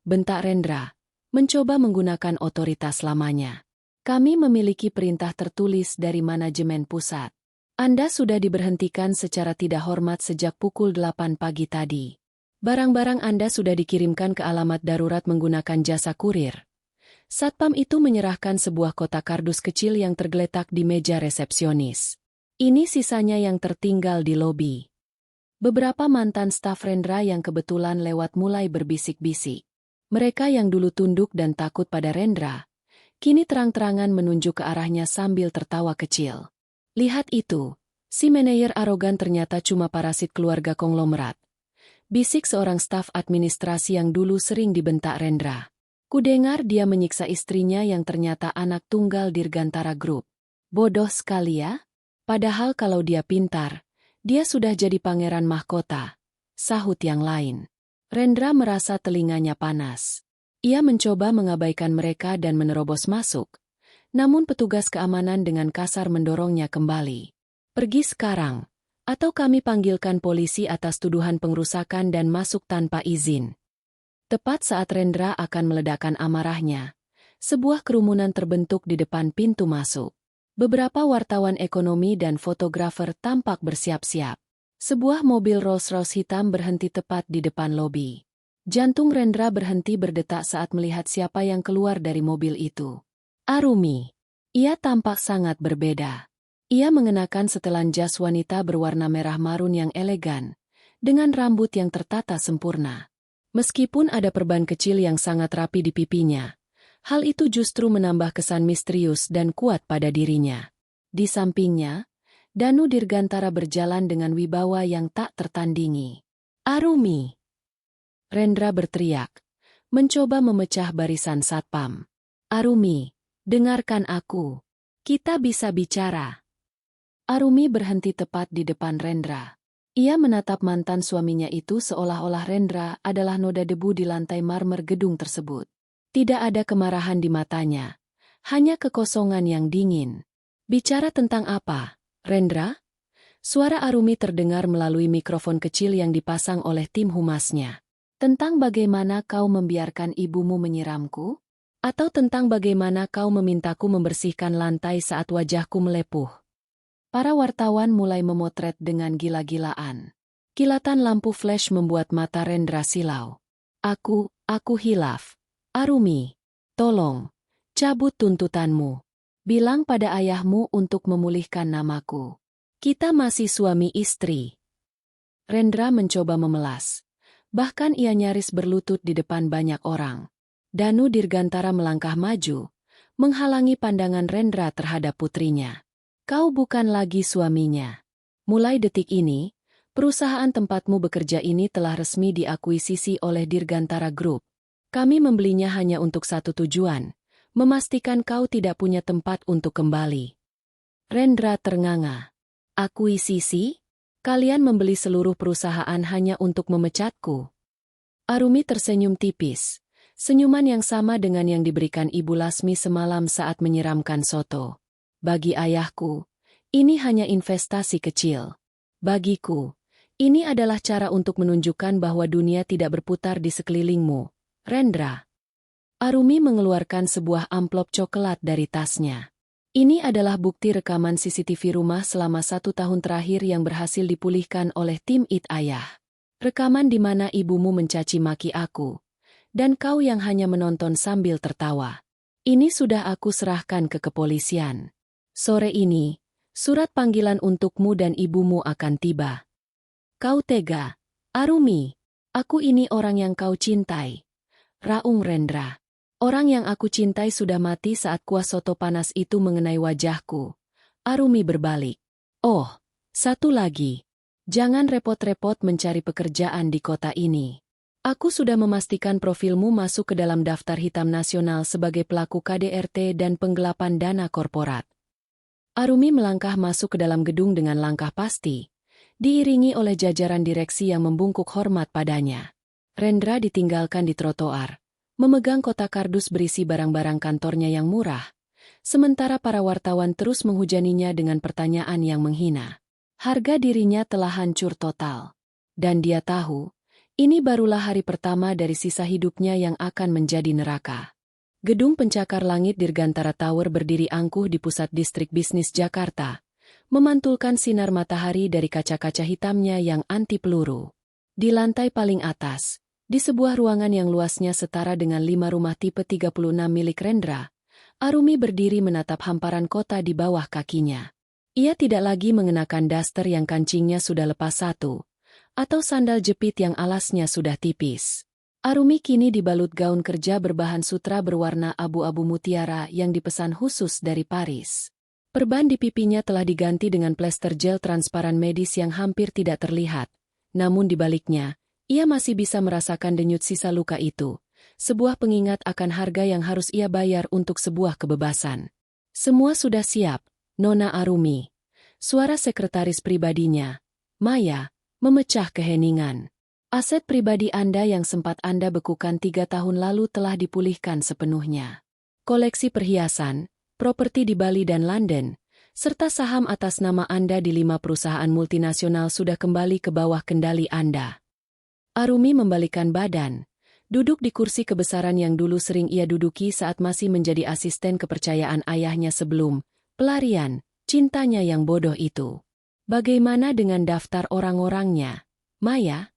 Bentak Rendra, mencoba menggunakan otoritas lamanya. Kami memiliki perintah tertulis dari manajemen pusat. Anda sudah diberhentikan secara tidak hormat sejak pukul 8 pagi tadi. Barang-barang Anda sudah dikirimkan ke alamat darurat menggunakan jasa kurir. Satpam itu menyerahkan sebuah kotak kardus kecil yang tergeletak di meja resepsionis. Ini sisanya yang tertinggal di lobi. Beberapa mantan staf Rendra yang kebetulan lewat mulai berbisik-bisik. Mereka yang dulu tunduk dan takut pada Rendra, kini terang-terangan menunjuk ke arahnya sambil tertawa kecil. Lihat itu, si manajer arogan ternyata cuma parasit keluarga konglomerat. Bisik seorang staf administrasi yang dulu sering dibentak Rendra. Kudengar dia menyiksa istrinya yang ternyata anak tunggal Dirgantara Group. Bodoh sekali ya? Padahal kalau dia pintar, dia sudah jadi pangeran mahkota, sahut yang lain. Rendra merasa telinganya panas. Ia mencoba mengabaikan mereka dan menerobos masuk. Namun petugas keamanan dengan kasar mendorongnya kembali. Pergi sekarang, atau kami panggilkan polisi atas tuduhan pengrusakan dan masuk tanpa izin. Tepat saat Rendra akan meledakkan amarahnya, sebuah kerumunan terbentuk di depan pintu masuk. Beberapa wartawan ekonomi dan fotografer tampak bersiap-siap. Sebuah mobil Rolls-Royce hitam berhenti tepat di depan lobi. Jantung Rendra berhenti berdetak saat melihat siapa yang keluar dari mobil itu. Arumi. Ia tampak sangat berbeda. Ia mengenakan setelan jas wanita berwarna merah marun yang elegan, dengan rambut yang tertata sempurna. Meskipun ada perban kecil yang sangat rapi di pipinya, hal itu justru menambah kesan misterius dan kuat pada dirinya. Di sampingnya, Danu Dirgantara berjalan dengan wibawa yang tak tertandingi. Arumi! Rendra berteriak, mencoba memecah barisan satpam. Arumi, dengarkan aku. Kita bisa bicara. Arumi berhenti tepat di depan Rendra. Ia menatap mantan suaminya itu seolah-olah Rendra adalah noda debu di lantai marmer gedung tersebut. Tidak ada kemarahan di matanya, hanya kekosongan yang dingin. Bicara tentang apa, Rendra? Suara Arumi terdengar melalui mikrofon kecil yang dipasang oleh tim humasnya. Tentang bagaimana kau membiarkan ibumu menyiramku? Atau tentang bagaimana kau memintaku membersihkan lantai saat wajahku melepuh? Para wartawan mulai memotret dengan gila-gilaan. Kilatan lampu flash membuat mata Rendra silau. Aku hilaf. Arumi, tolong, cabut tuntutanmu. Bilang pada ayahmu untuk memulihkan namaku. Kita masih suami istri. Rendra mencoba memelas. Bahkan ia nyaris berlutut di depan banyak orang. Danu Dirgantara melangkah maju, menghalangi pandangan Rendra terhadap putrinya. Kau bukan lagi suaminya. Mulai detik ini, perusahaan tempatmu bekerja ini telah resmi diakuisisi oleh Dirgantara Group. Kami membelinya hanya untuk satu tujuan, memastikan kau tidak punya tempat untuk kembali. Rendra ternganga. Akuisisi? Kalian membeli seluruh perusahaan hanya untuk memecatku? Arumi tersenyum tipis. Senyuman yang sama dengan yang diberikan Ibu Lasmi semalam saat menyiramkan soto. Bagi ayahku, ini hanya investasi kecil. Bagiku, ini adalah cara untuk menunjukkan bahwa dunia tidak berputar di sekelilingmu, Rendra. Arumi mengeluarkan sebuah amplop coklat dari tasnya. Ini adalah bukti rekaman CCTV rumah selama 1 tahun terakhir yang berhasil dipulihkan oleh tim IT Ayah. Rekaman di mana ibumu mencaci maki aku, dan kau yang hanya menonton sambil tertawa. Ini sudah aku serahkan ke kepolisian. Sore ini, surat panggilan untukmu dan ibumu akan tiba. Kau tega, Arumi. Aku ini orang yang kau cintai. Raung Rendra. Orang yang aku cintai sudah mati saat kuas soto panas itu mengenai wajahku. Arumi berbalik. Oh, satu lagi. Jangan repot-repot mencari pekerjaan di kota ini. Aku sudah memastikan profilmu masuk ke dalam daftar hitam nasional sebagai pelaku KDRT dan penggelapan dana korporat. Arumi melangkah masuk ke dalam gedung dengan langkah pasti, diiringi oleh jajaran direksi yang membungkuk hormat padanya. Rendra ditinggalkan di trotoar, memegang kotak kardus berisi barang-barang kantornya yang murah, sementara para wartawan terus menghujaninya dengan pertanyaan yang menghina. Harga dirinya telah hancur total. Dan dia tahu, ini barulah hari pertama dari sisa hidupnya yang akan menjadi neraka. Gedung pencakar langit Dirgantara Tower berdiri angkuh di pusat distrik bisnis Jakarta, memantulkan sinar matahari dari kaca-kaca hitamnya yang anti peluru. Di lantai paling atas, di sebuah ruangan yang luasnya setara dengan 5 rumah tipe 36 milik Rendra, Arumi berdiri menatap hamparan kota di bawah kakinya. Ia tidak lagi mengenakan daster yang kancingnya sudah lepas satu, atau sandal jepit yang alasnya sudah tipis. Arumi kini dibalut gaun kerja berbahan sutra berwarna abu-abu mutiara yang dipesan khusus dari Paris. Perban di pipinya telah diganti dengan plester gel transparan medis yang hampir tidak terlihat. Namun di baliknya, ia masih bisa merasakan denyut sisa luka itu. Sebuah pengingat akan harga yang harus ia bayar untuk sebuah kebebasan. Semua sudah siap, Nona Arumi. Suara sekretaris pribadinya, Maya, memecah keheningan. Aset pribadi Anda yang sempat Anda bekukan 3 tahun lalu telah dipulihkan sepenuhnya. Koleksi perhiasan, properti di Bali dan London, serta saham atas nama Anda di 5 perusahaan multinasional sudah kembali ke bawah kendali Anda. Arumi membalikkan badan, duduk di kursi kebesaran yang dulu sering ia duduki saat masih menjadi asisten kepercayaan ayahnya sebelum pelarian cintanya yang bodoh itu. Bagaimana dengan daftar orang-orangnya, Maya?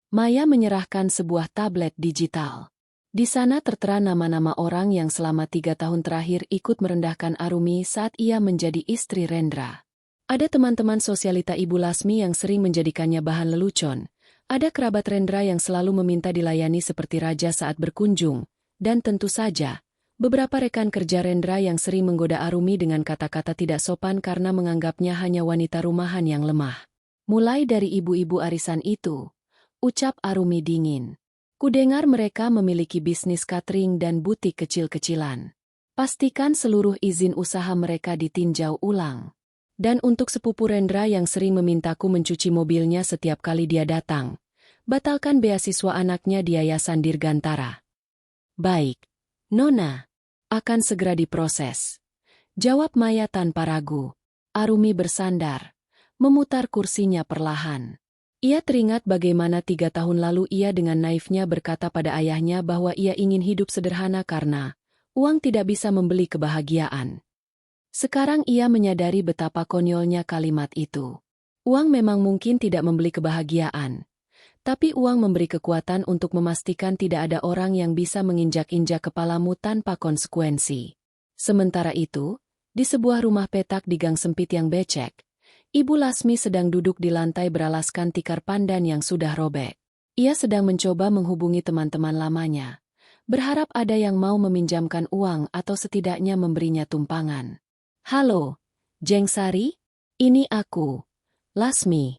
Maya menyerahkan sebuah tablet digital. Di sana tertera nama-nama orang yang selama 3 tahun terakhir ikut merendahkan Arumi saat ia menjadi istri Rendra. Ada teman-teman sosialita Ibu Lasmi yang sering menjadikannya bahan lelucon. Ada kerabat Rendra yang selalu meminta dilayani seperti raja saat berkunjung. Dan tentu saja, beberapa rekan kerja Rendra yang sering menggoda Arumi dengan kata-kata tidak sopan karena menganggapnya hanya wanita rumahan yang lemah. Mulai dari ibu-ibu arisan itu, ucap Arumi dingin. Kudengar mereka memiliki bisnis catering dan butik kecil-kecilan. Pastikan seluruh izin usaha mereka ditinjau ulang. Dan untuk sepupu Rendra yang sering memintaku mencuci mobilnya setiap kali dia datang, batalkan beasiswa anaknya di Yayasan Dirgantara. Baik, Nona, akan segera diproses. Jawab Maya tanpa ragu. Arumi bersandar, memutar kursinya perlahan. Ia teringat bagaimana 3 tahun lalu ia dengan naifnya berkata pada ayahnya bahwa ia ingin hidup sederhana karena uang tidak bisa membeli kebahagiaan. Sekarang ia menyadari betapa konyolnya kalimat itu. Uang memang mungkin tidak membeli kebahagiaan, tapi uang memberi kekuatan untuk memastikan tidak ada orang yang bisa menginjak-injak kepalamu tanpa konsekuensi. Sementara itu, di sebuah rumah petak di gang sempit yang becek, Ibu Lasmi sedang duduk di lantai beralaskan tikar pandan yang sudah robek. Ia sedang mencoba menghubungi teman-teman lamanya, berharap ada yang mau meminjamkan uang atau setidaknya memberinya tumpangan. Halo, Jeng Sari? Ini aku, Lasmi.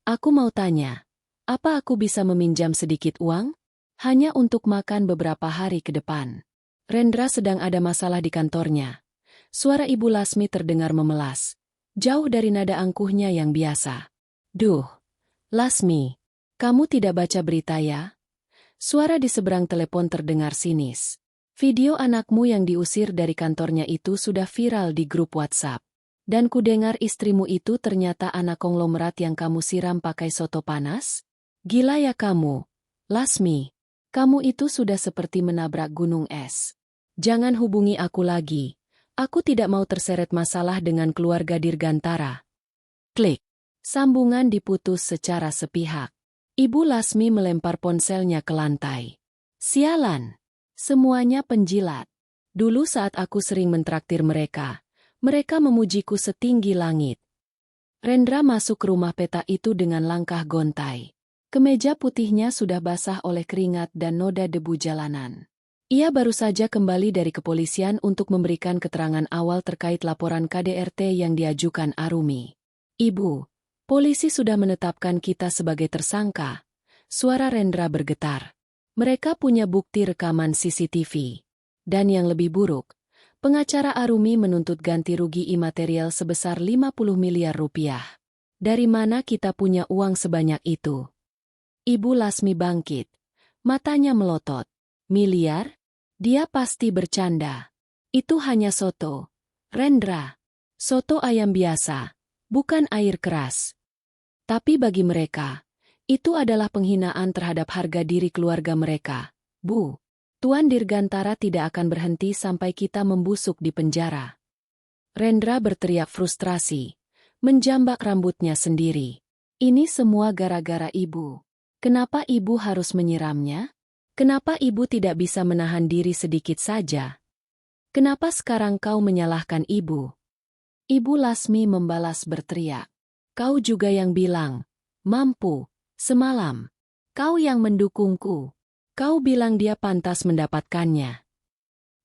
Aku mau tanya, apa aku bisa meminjam sedikit uang? Hanya untuk makan beberapa hari ke depan. Rendra sedang ada masalah di kantornya. Suara Ibu Lasmi terdengar memelas, jauh dari nada angkuhnya yang biasa. Duh, Lasmi, kamu tidak baca berita ya? Suara di seberang telepon terdengar sinis. Video anakmu yang diusir dari kantornya itu sudah viral di grup WhatsApp. Dan kudengar istrimu itu ternyata anak konglomerat yang kamu siram pakai soto panas? Gila ya kamu, Lasmi. Kamu itu sudah seperti menabrak gunung es. Jangan hubungi aku lagi. Aku tidak mau terseret masalah dengan keluarga Dirgantara. Klik. Sambungan diputus secara sepihak. Ibu Lasmi melempar ponselnya ke lantai. Sialan. Semuanya penjilat. Dulu saat aku sering mentraktir mereka memujiku setinggi langit. Rendra masuk ke rumah peta itu dengan langkah gontai. Kemeja putihnya sudah basah oleh keringat dan noda debu jalanan. Ia baru saja kembali dari kepolisian untuk memberikan keterangan awal terkait laporan KDRT yang diajukan Arumi. Ibu, polisi sudah menetapkan kita sebagai tersangka. Suara Rendra bergetar. Mereka punya bukti rekaman CCTV. Dan yang lebih buruk, pengacara Arumi menuntut ganti rugi imaterial sebesar 50 miliar rupiah. Dari mana kita punya uang sebanyak itu? Ibu Lasmi bangkit. Matanya melotot. Miliar? Dia pasti bercanda. Itu hanya soto. Rendra. Soto ayam biasa. Bukan air keras. Tapi bagi mereka, itu adalah penghinaan terhadap harga diri keluarga mereka. Bu, Tuan Dirgantara tidak akan berhenti sampai kita membusuk di penjara. Rendra berteriak frustrasi, menjambak rambutnya sendiri. Ini semua gara-gara ibu. Kenapa ibu harus menyiramnya? Kenapa ibu tidak bisa menahan diri sedikit saja? Kenapa sekarang kau menyalahkan ibu? Ibu Lasmi membalas berteriak. Kau juga yang bilang, mampu. Semalam, kau yang mendukungku. Kau bilang dia pantas mendapatkannya.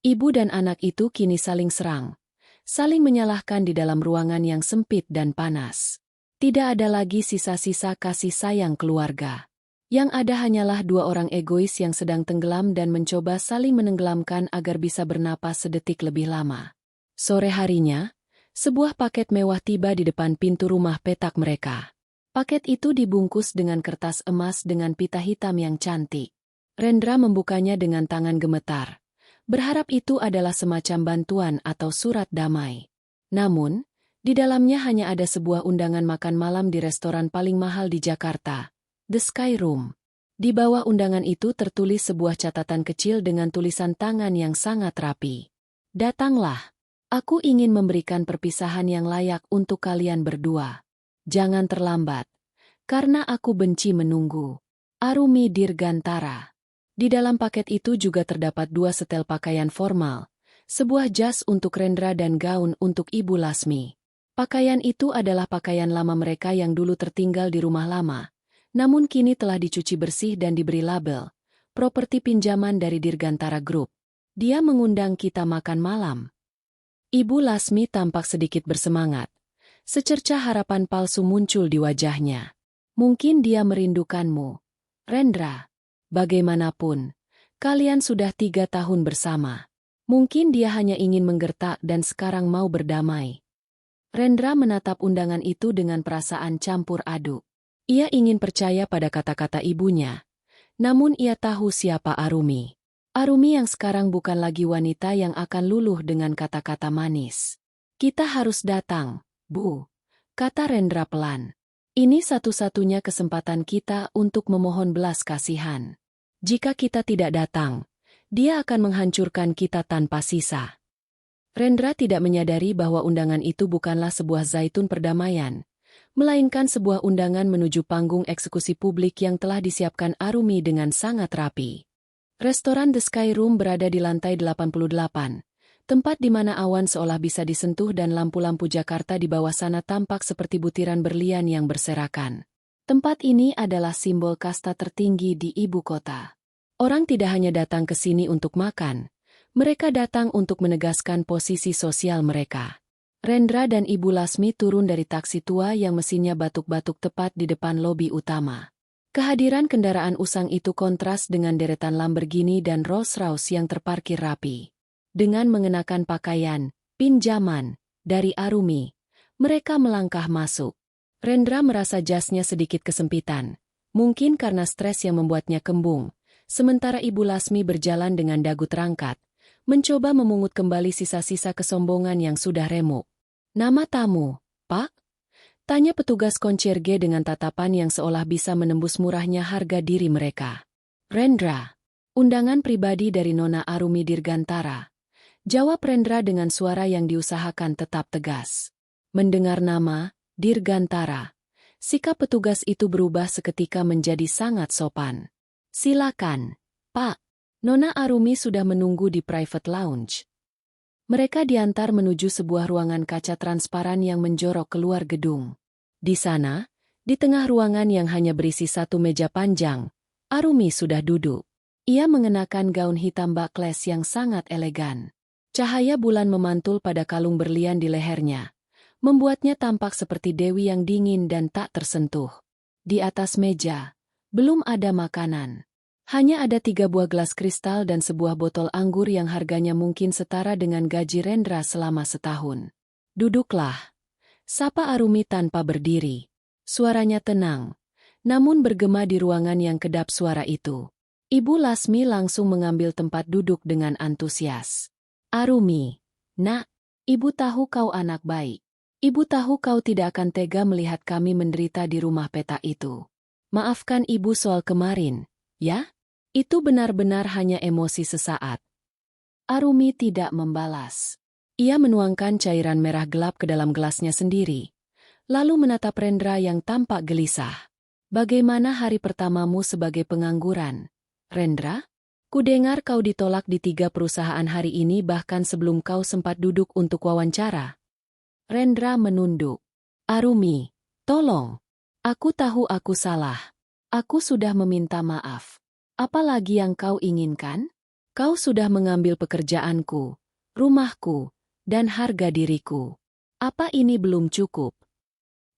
Ibu dan anak itu kini saling serang, saling menyalahkan di dalam ruangan yang sempit dan panas. Tidak ada lagi sisa-sisa kasih sayang keluarga. Yang ada hanyalah 2 orang egois yang sedang tenggelam dan mencoba saling menenggelamkan agar bisa bernapas sedetik lebih lama. Sore harinya, Sebuah paket mewah tiba di depan pintu rumah petak mereka. Paket itu dibungkus dengan kertas emas dengan pita hitam yang cantik. Rendra membukanya dengan tangan gemetar, berharap itu adalah semacam bantuan atau surat damai. Namun, di dalamnya hanya ada sebuah undangan makan malam di restoran paling mahal di Jakarta, The Sky Room. Di bawah undangan itu tertulis sebuah catatan kecil dengan tulisan tangan yang sangat rapi. Datanglah. Aku ingin memberikan perpisahan yang layak untuk kalian berdua. Jangan terlambat, karena aku benci menunggu. Arumi Dirgantara. Di dalam paket itu juga terdapat 2 setel pakaian formal, sebuah jas untuk Rendra dan gaun untuk Ibu Lasmi. Pakaian itu adalah pakaian lama mereka yang dulu tertinggal di rumah lama, namun kini telah dicuci bersih dan diberi label, properti pinjaman dari Dirgantara Group. Dia mengundang kita makan malam. Ibu Lasmi tampak sedikit bersemangat. Secercah harapan palsu muncul di wajahnya. Mungkin dia merindukanmu, Rendra. Bagaimanapun, kalian sudah 3 tahun bersama. Mungkin dia hanya ingin menggertak dan sekarang mau berdamai. Rendra menatap undangan itu dengan perasaan campur aduk. Ia ingin percaya pada kata-kata ibunya. Namun ia tahu siapa Arumi. Arumi yang sekarang bukan lagi wanita yang akan luluh dengan kata-kata manis. Kita harus datang, Bu, kata Rendra pelan. Ini satu-satunya kesempatan kita untuk memohon belas kasihan. Jika kita tidak datang, dia akan menghancurkan kita tanpa sisa. Rendra tidak menyadari bahwa undangan itu bukanlah sebuah zaitun perdamaian, melainkan sebuah undangan menuju panggung eksekusi publik yang telah disiapkan Arumi dengan sangat rapi. Restoran The Sky Room berada di lantai 88. Tempat di mana awan seolah bisa disentuh dan lampu-lampu Jakarta di bawah sana tampak seperti butiran berlian yang berserakan. Tempat ini adalah simbol kasta tertinggi di ibu kota. Orang tidak hanya datang ke sini untuk makan, mereka datang untuk menegaskan posisi sosial mereka. Rendra dan Ibu Lasmi turun dari taksi tua yang mesinnya batuk-batuk tepat di depan lobi utama. Kehadiran kendaraan usang itu kontras dengan deretan Lamborghini dan Rolls-Royce yang terparkir rapi. Dengan mengenakan pakaian pinjaman dari Arumi, mereka melangkah masuk. Rendra merasa jasnya sedikit kesempitan, mungkin karena stres yang membuatnya kembung, sementara Ibu Lasmi berjalan dengan dagu terangkat, mencoba memungut kembali sisa-sisa kesombongan yang sudah remuk. Nama tamu, Pak? Tanya petugas konsierge dengan tatapan yang seolah bisa menembus murahnya harga diri mereka. Rendra, undangan pribadi dari Nona Arumi Dirgantara. Jawab Rendra dengan suara yang diusahakan tetap tegas. Mendengar nama, Dirgantara, sikap petugas itu berubah seketika menjadi sangat sopan. Silakan, Pak. Nona Arumi sudah menunggu di private lounge. Mereka diantar menuju sebuah ruangan kaca transparan yang menjorok keluar gedung. Di sana, di tengah ruangan yang hanya berisi 1 meja panjang, Arumi sudah duduk. Ia mengenakan gaun hitam bakles yang sangat elegan. Cahaya bulan memantul pada kalung berlian di lehernya, membuatnya tampak seperti dewi yang dingin dan tak tersentuh. Di atas meja, belum ada makanan. Hanya ada 3 buah gelas kristal dan sebuah botol anggur yang harganya mungkin setara dengan gaji Rendra selama setahun. Duduklah, sapa Arumi tanpa berdiri. Suaranya tenang, namun bergema di ruangan yang kedap suara itu. Ibu Lasmi langsung mengambil tempat duduk dengan antusias. Arumi, nak, ibu tahu kau anak baik. Ibu tahu kau tidak akan tega melihat kami menderita di rumah peta itu. Maafkan ibu soal kemarin, ya? Itu benar-benar hanya emosi sesaat. Arumi tidak membalas. Ia menuangkan cairan merah gelap ke dalam gelasnya sendiri, lalu menatap Rendra yang tampak gelisah. Bagaimana hari pertamamu sebagai pengangguran, Rendra? Kudengar kau ditolak di 3 perusahaan hari ini bahkan sebelum kau sempat duduk untuk wawancara. Rendra menunduk. Arumi, tolong. Aku tahu aku salah. Aku sudah meminta maaf. Apalagi yang kau inginkan? Kau sudah mengambil pekerjaanku, rumahku, dan harga diriku. Apa ini belum cukup?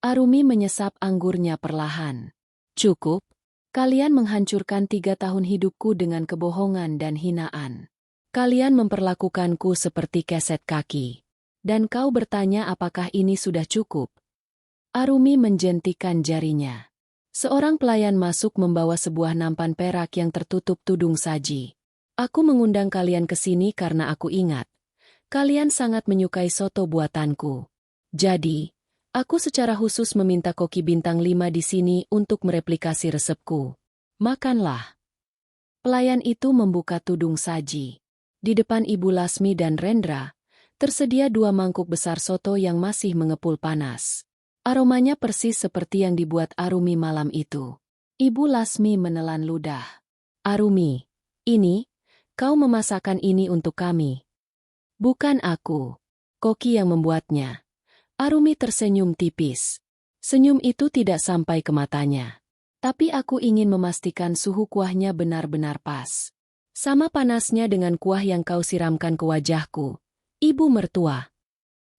Arumi menyesap anggurnya perlahan. Cukup? Kalian menghancurkan 3 tahun hidupku dengan kebohongan dan hinaan. Kalian memperlakukanku seperti keset kaki. Dan kau bertanya apakah ini sudah cukup? Arumi menjentikan jarinya. Seorang pelayan masuk membawa sebuah nampan perak yang tertutup tudung saji. Aku mengundang kalian ke sini karena aku ingat. Kalian sangat menyukai soto buatanku. Jadi, aku secara khusus meminta koki bintang 5 di sini untuk mereplikasi resepku. Makanlah. Pelayan itu membuka tudung saji. Di depan Ibu Lasmi dan Rendra, tersedia 2 mangkuk besar soto yang masih mengepul panas. Aromanya persis seperti yang dibuat Arumi malam itu. Ibu Lasmi menelan ludah. Arumi, ini, kau memasakkan ini untuk kami. Bukan aku. Koki yang membuatnya. Arumi tersenyum tipis. Senyum itu tidak sampai ke matanya. Tapi aku ingin memastikan suhu kuahnya benar-benar pas. Sama panasnya dengan kuah yang kau siramkan ke wajahku, Ibu mertua.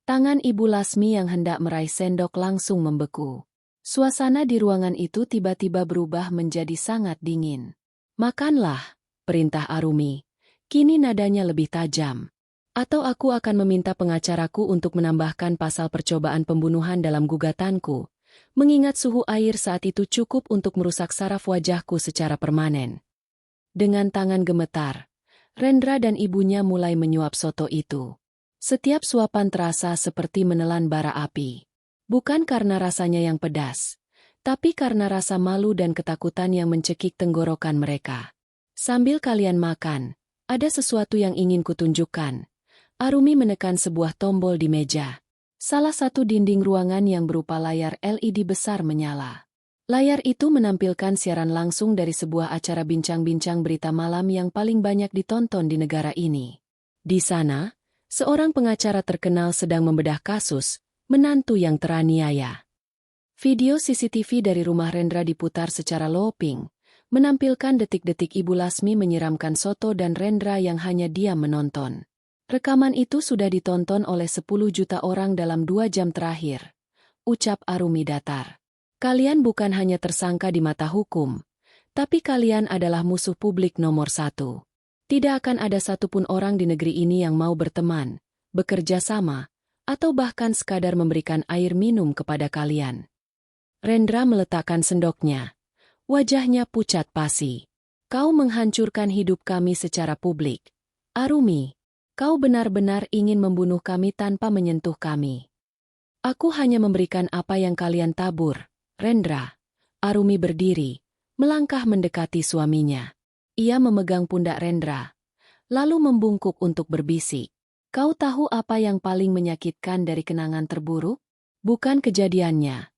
Tangan Ibu Lasmi yang hendak meraih sendok langsung membeku. Suasana di ruangan itu tiba-tiba berubah menjadi sangat dingin. Makanlah, perintah Arumi. Kini nadanya lebih tajam. Atau aku akan meminta pengacaraku untuk menambahkan pasal percobaan pembunuhan dalam gugatanku, mengingat suhu air saat itu cukup untuk merusak saraf wajahku secara permanen. Dengan tangan gemetar, Rendra dan ibunya mulai menyuap soto itu. Setiap suapan terasa seperti menelan bara api. Bukan karena rasanya yang pedas, tapi karena rasa malu dan ketakutan yang mencekik tenggorokan mereka. Sambil kalian makan, ada sesuatu yang ingin kutunjukkan. Arumi menekan sebuah tombol di meja. Salah satu dinding ruangan yang berupa layar LED besar menyala. Layar itu menampilkan siaran langsung dari sebuah acara bincang-bincang berita malam yang paling banyak ditonton di negara ini. Di sana, seorang pengacara terkenal sedang membedah kasus menantu yang teraniaya. Video CCTV dari rumah Rendra diputar secara looping, menampilkan detik-detik Ibu Lasmi menyiramkan soto dan Rendra yang hanya diam menonton. Rekaman itu sudah ditonton oleh 10 juta orang dalam 2 jam terakhir. Ucap Arumi datar. Kalian bukan hanya tersangka di mata hukum, tapi kalian adalah musuh publik nomor 1. Tidak akan ada satupun orang di negeri ini yang mau berteman, bekerja sama, atau bahkan sekadar memberikan air minum kepada kalian. Rendra meletakkan sendoknya. Wajahnya pucat pasi. Kau menghancurkan hidup kami secara publik. Arumi. Kau benar-benar ingin membunuh kami tanpa menyentuh kami. Aku hanya memberikan apa yang kalian tabur, Rendra. Arumi berdiri, melangkah mendekati suaminya. Ia memegang pundak Rendra, lalu membungkuk untuk berbisik. Kau tahu apa yang paling menyakitkan dari kenangan terburuk? Bukan kejadiannya,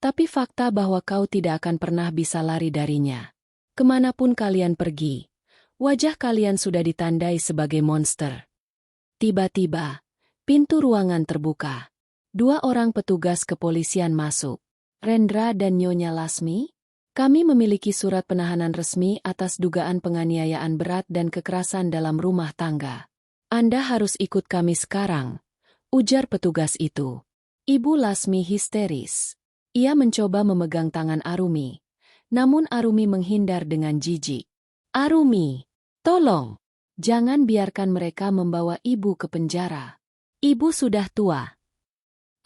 tapi fakta bahwa kau tidak akan pernah bisa lari darinya. Kemanapun kalian pergi, wajah kalian sudah ditandai sebagai monster. Tiba-tiba, pintu ruangan terbuka. 2 orang petugas kepolisian masuk. Rendra dan Nyonya Lasmi, kami memiliki surat penahanan resmi atas dugaan penganiayaan berat dan kekerasan dalam rumah tangga. Anda harus ikut kami sekarang, ujar petugas itu. Ibu Lasmi histeris. Ia mencoba memegang tangan Arumi, namun Arumi menghindar dengan jijik. Arumi, tolong! Jangan biarkan mereka membawa ibu ke penjara. Ibu sudah tua.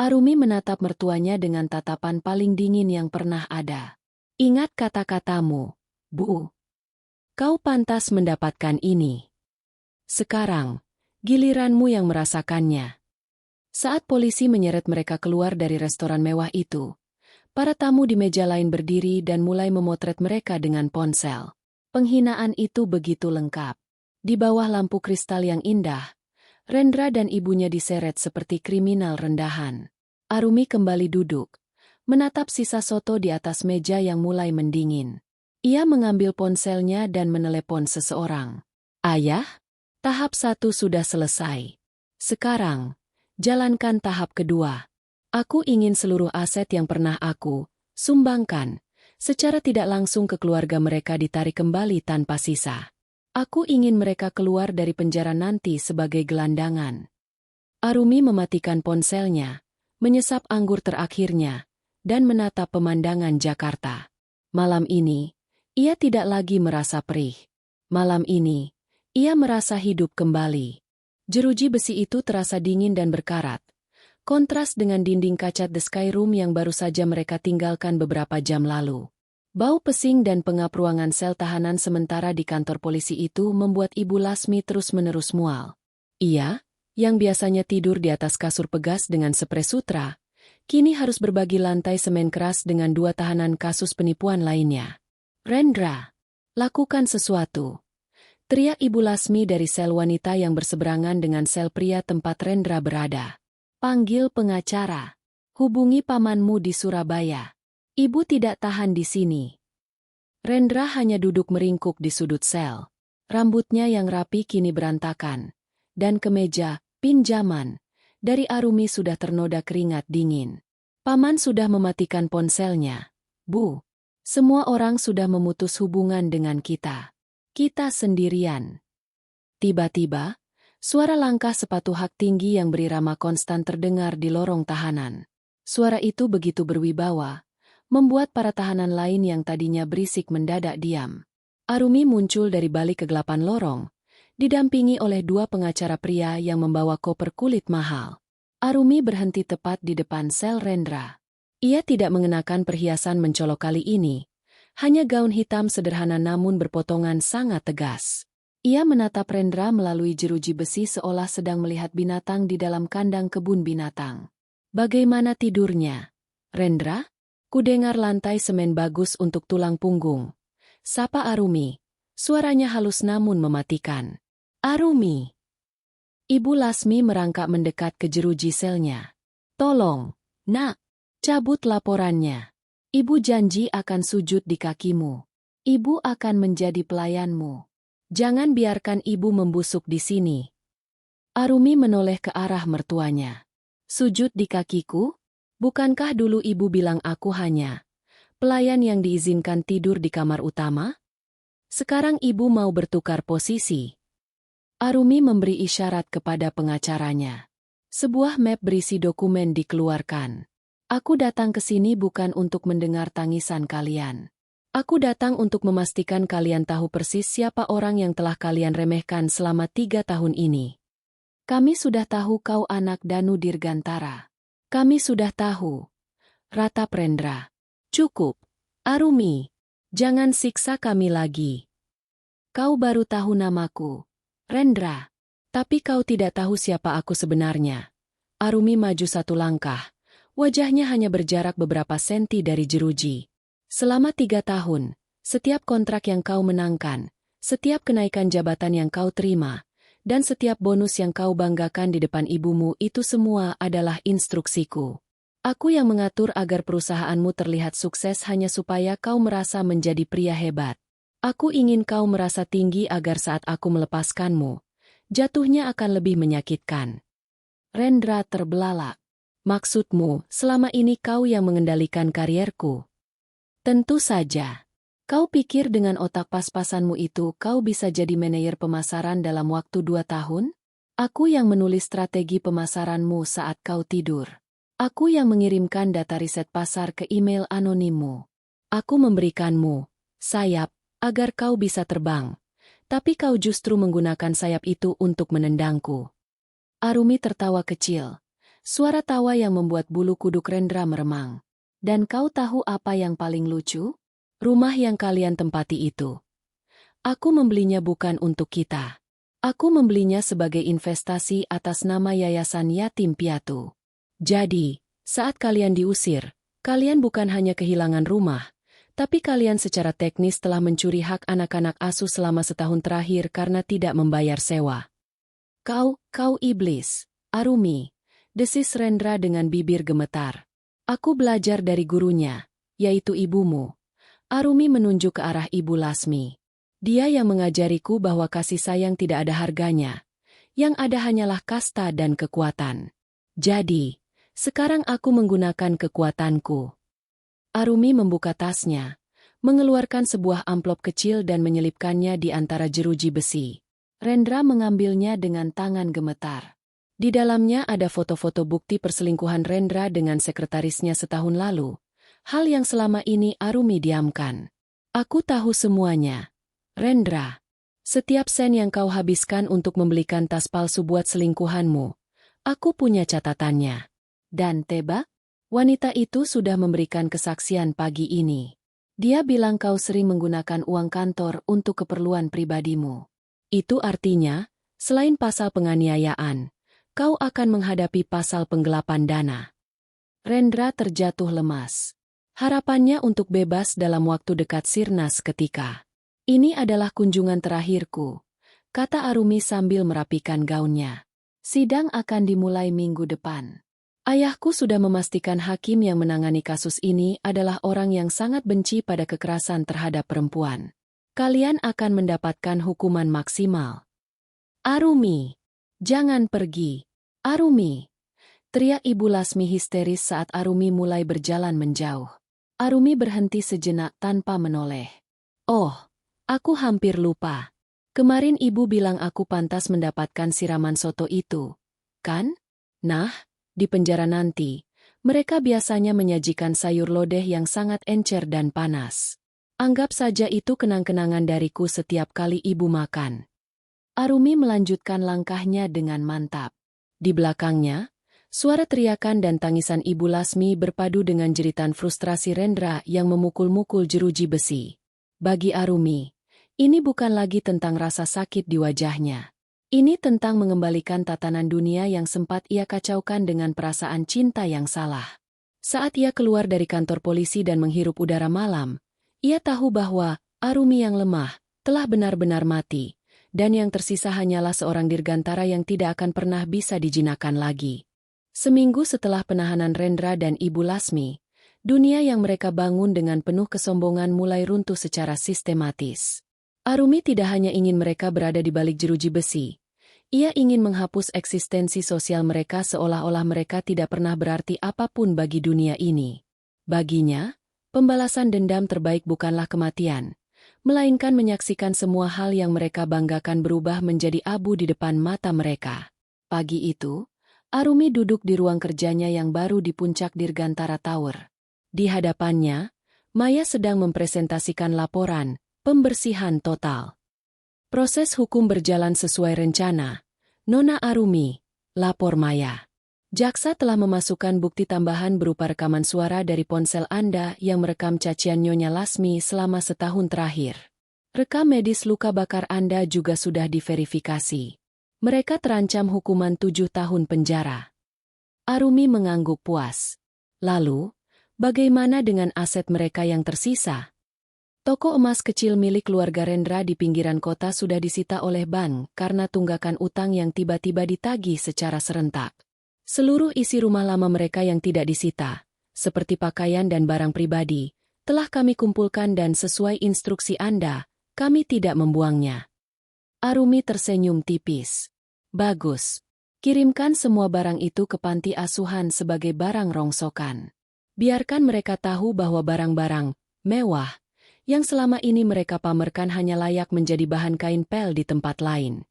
Arumi menatap mertuanya dengan tatapan paling dingin yang pernah ada. Ingat kata-katamu, Bu. Kau pantas mendapatkan ini. Sekarang, giliranmu yang merasakannya. Saat polisi menyeret mereka keluar dari restoran mewah itu, para tamu di meja lain berdiri dan mulai memotret mereka dengan ponsel. Penghinaan itu begitu lengkap. Di bawah lampu kristal yang indah, Rendra dan ibunya diseret seperti kriminal rendahan. Arumi kembali duduk, menatap sisa soto di atas meja yang mulai mendingin. Ia mengambil ponselnya dan menelepon seseorang. Ayah, tahap 1 sudah selesai. Sekarang, jalankan tahap kedua. Aku ingin seluruh aset yang pernah aku sumbangkan, secara tidak langsung ke keluarga mereka ditarik kembali tanpa sisa. Aku ingin mereka keluar dari penjara nanti sebagai gelandangan. Arumi mematikan ponselnya, menyesap anggur terakhirnya, dan menatap pemandangan Jakarta. Malam ini, ia tidak lagi merasa perih. Malam ini, ia merasa hidup kembali. Jeruji besi itu terasa dingin dan berkarat. Kontras dengan dinding kaca The Sky Room yang baru saja mereka tinggalkan beberapa jam lalu. Bau pesing dan pengap ruangan sel tahanan sementara di kantor polisi itu membuat Ibu Lasmi terus-menerus mual. Ia, yang biasanya tidur di atas kasur pegas dengan spray sutra, kini harus berbagi lantai semen keras dengan 2 tahanan kasus penipuan lainnya. "Rendra, lakukan sesuatu!" teriak Ibu Lasmi dari sel wanita yang berseberangan dengan sel pria tempat Rendra berada. "Panggil pengacara. Hubungi pamanmu di Surabaya. Ibu tidak tahan di sini." Rendra hanya duduk meringkuk di sudut sel. Rambutnya yang rapi kini berantakan. Dan kemeja, pinjaman, dari Arumi sudah ternoda keringat dingin. "Paman sudah mematikan ponselnya, Bu. Semua orang sudah memutus hubungan dengan kita. Kita sendirian." Tiba-tiba, suara langkah sepatu hak tinggi yang berirama konstan terdengar di lorong tahanan. Suara itu begitu berwibawa, membuat para tahanan lain yang tadinya berisik mendadak diam. Arumi muncul dari balik kegelapan lorong, didampingi oleh 2 pengacara pria yang membawa koper kulit mahal. Arumi berhenti tepat di depan sel Rendra. Ia tidak mengenakan perhiasan mencolok kali ini, hanya gaun hitam sederhana namun berpotongan sangat tegas. Ia menatap Rendra melalui jeruji besi seolah sedang melihat binatang di dalam kandang kebun binatang. "Bagaimana tidurnya, Rendra? Kudengar lantai semen bagus untuk tulang punggung," sapa Arumi. Suaranya halus namun mematikan. "Arumi." Ibu Lasmi merangkak mendekat ke jeruji selnya. "Tolong, Nak, cabut laporannya. Ibu janji akan sujud di kakimu. Ibu akan menjadi pelayanmu. Jangan biarkan ibu membusuk di sini." Arumi menoleh ke arah mertuanya. "Sujud di kakiku? Bukankah dulu ibu bilang aku hanya pelayan yang diizinkan tidur di kamar utama? Sekarang ibu mau bertukar posisi." Arumi memberi isyarat kepada pengacaranya. Sebuah map berisi dokumen dikeluarkan. "Aku datang ke sini bukan untuk mendengar tangisan kalian. Aku datang untuk memastikan kalian tahu persis siapa orang yang telah kalian remehkan selama 3 tahun ini. Kami sudah tahu kau anak Danu Dirgantara. Kami sudah tahu." Ratap Rendra. "Cukup, Arumi. Jangan siksa kami lagi. Kau baru tahu namaku, Rendra. Tapi kau tidak tahu siapa aku sebenarnya." Arumi maju 1 langkah. Wajahnya hanya berjarak beberapa senti dari jeruji. "Selama 3 tahun, setiap kontrak yang kau menangkan, setiap kenaikan jabatan yang kau terima, dan setiap bonus yang kau banggakan di depan ibumu itu semua adalah instruksiku. Aku yang mengatur agar perusahaanmu terlihat sukses hanya supaya kau merasa menjadi pria hebat. Aku ingin kau merasa tinggi agar saat aku melepaskanmu, jatuhnya akan lebih menyakitkan." Rendra terbelalak. "Maksudmu, selama ini kau yang mengendalikan karierku?" "Tentu saja. Kau pikir dengan otak pas-pasanmu itu kau bisa jadi manajer pemasaran dalam waktu 2 tahun? Aku yang menulis strategi pemasaranmu saat kau tidur. Aku yang mengirimkan data riset pasar ke email anonimmu. Aku memberikanmu sayap agar kau bisa terbang. Tapi kau justru menggunakan sayap itu untuk menendangku." Arumi tertawa kecil. Suara tawa yang membuat bulu kuduk Rendra meremang. "Dan kau tahu apa yang paling lucu? Rumah yang kalian tempati itu. Aku membelinya bukan untuk kita. Aku membelinya sebagai investasi atas nama Yayasan Yatim Piatu. Jadi, saat kalian diusir, kalian bukan hanya kehilangan rumah, tapi kalian secara teknis telah mencuri hak anak-anak asuh selama setahun terakhir karena tidak membayar sewa." Kau iblis, Arumi," desis Rendra dengan bibir gemetar. "Aku belajar dari gurunya, yaitu ibumu." Arumi menunjuk ke arah Ibu Lasmi. "Dia yang mengajariku bahwa kasih sayang tidak ada harganya. Yang ada hanyalah kasta dan kekuatan. Jadi, sekarang aku menggunakan kekuatanku." Arumi membuka tasnya, mengeluarkan sebuah amplop kecil dan menyelipkannya di antara jeruji besi. Rendra mengambilnya dengan tangan gemetar. Di dalamnya ada foto-foto bukti perselingkuhan Rendra dengan sekretarisnya setahun lalu. Hal yang selama ini Arumi diamkan. "Aku tahu semuanya, Rendra. Setiap sen yang kau habiskan untuk membelikan tas palsu buat selingkuhanmu, aku punya catatannya. Dan tebak, wanita itu sudah memberikan kesaksian pagi ini. Dia bilang kau sering menggunakan uang kantor untuk keperluan pribadimu. Itu artinya, selain pasal penganiayaan, kau akan menghadapi pasal penggelapan dana. Rendra terjatuh lemas. Harapannya untuk bebas dalam waktu dekat sirna seketika. Ini adalah kunjungan terakhirku, kata Arumi sambil merapikan gaunnya. Sidang akan dimulai minggu depan. Ayahku sudah memastikan hakim yang menangani kasus ini adalah orang yang sangat benci pada kekerasan terhadap perempuan. Kalian akan mendapatkan hukuman maksimal. Arumi, jangan pergi. Arumi, teriak Ibu Lasmi histeris saat Arumi mulai berjalan menjauh. Arumi berhenti sejenak tanpa menoleh. Oh, aku hampir lupa. Kemarin ibu bilang aku pantas mendapatkan siraman soto itu, kan? Nah, di penjara nanti, mereka biasanya menyajikan sayur lodeh yang sangat encer dan panas. Anggap saja itu kenang-kenangan dariku setiap kali ibu makan. Arumi melanjutkan langkahnya dengan mantap. Di belakangnya, suara teriakan dan tangisan Ibu Lasmi berpadu dengan jeritan frustrasi Rendra yang memukul-mukul jeruji besi. Bagi Arumi, ini bukan lagi tentang rasa sakit di wajahnya. Ini tentang mengembalikan tatanan dunia yang sempat ia kacaukan dengan perasaan cinta yang salah. Saat ia keluar dari kantor polisi dan menghirup udara malam, ia tahu bahwa Arumi yang lemah telah benar-benar mati, dan yang tersisa hanyalah seorang dirgantara yang tidak akan pernah bisa dijinakkan lagi. Seminggu setelah penahanan Rendra dan Ibu Lasmi, dunia yang mereka bangun dengan penuh kesombongan mulai runtuh secara sistematis. Arumi tidak hanya ingin mereka berada di balik jeruji besi, ia ingin menghapus eksistensi sosial mereka seolah-olah mereka tidak pernah berarti apapun bagi dunia ini. Baginya, pembalasan dendam terbaik bukanlah kematian, melainkan menyaksikan semua hal yang mereka banggakan berubah menjadi abu di depan mata mereka. Pagi itu, Arumi duduk di ruang kerjanya yang baru di puncak Dirgantara Tower. Di hadapannya, Maya sedang mempresentasikan laporan pembersihan total. Proses hukum berjalan sesuai rencana. Nona Arumi, lapor Maya. Jaksa telah memasukkan bukti tambahan berupa rekaman suara dari ponsel Anda yang merekam cacian Nyonya Lasmi selama setahun terakhir. Rekam medis luka bakar Anda juga sudah diverifikasi. Mereka terancam hukuman 7 tahun penjara. Arumi mengangguk puas. Lalu, bagaimana dengan aset mereka yang tersisa? Toko emas kecil milik keluarga Rendra di pinggiran kota sudah disita oleh bank karena tunggakan utang yang tiba-tiba ditagih secara serentak. Seluruh isi rumah lama mereka yang tidak disita, seperti pakaian dan barang pribadi, telah kami kumpulkan dan sesuai instruksi Anda, kami tidak membuangnya. Arumi tersenyum tipis. Bagus. Kirimkan semua barang itu ke panti asuhan sebagai barang rongsokan. Biarkan mereka tahu bahwa barang-barang mewah yang selama ini mereka pamerkan hanya layak menjadi bahan kain pel di tempat lain.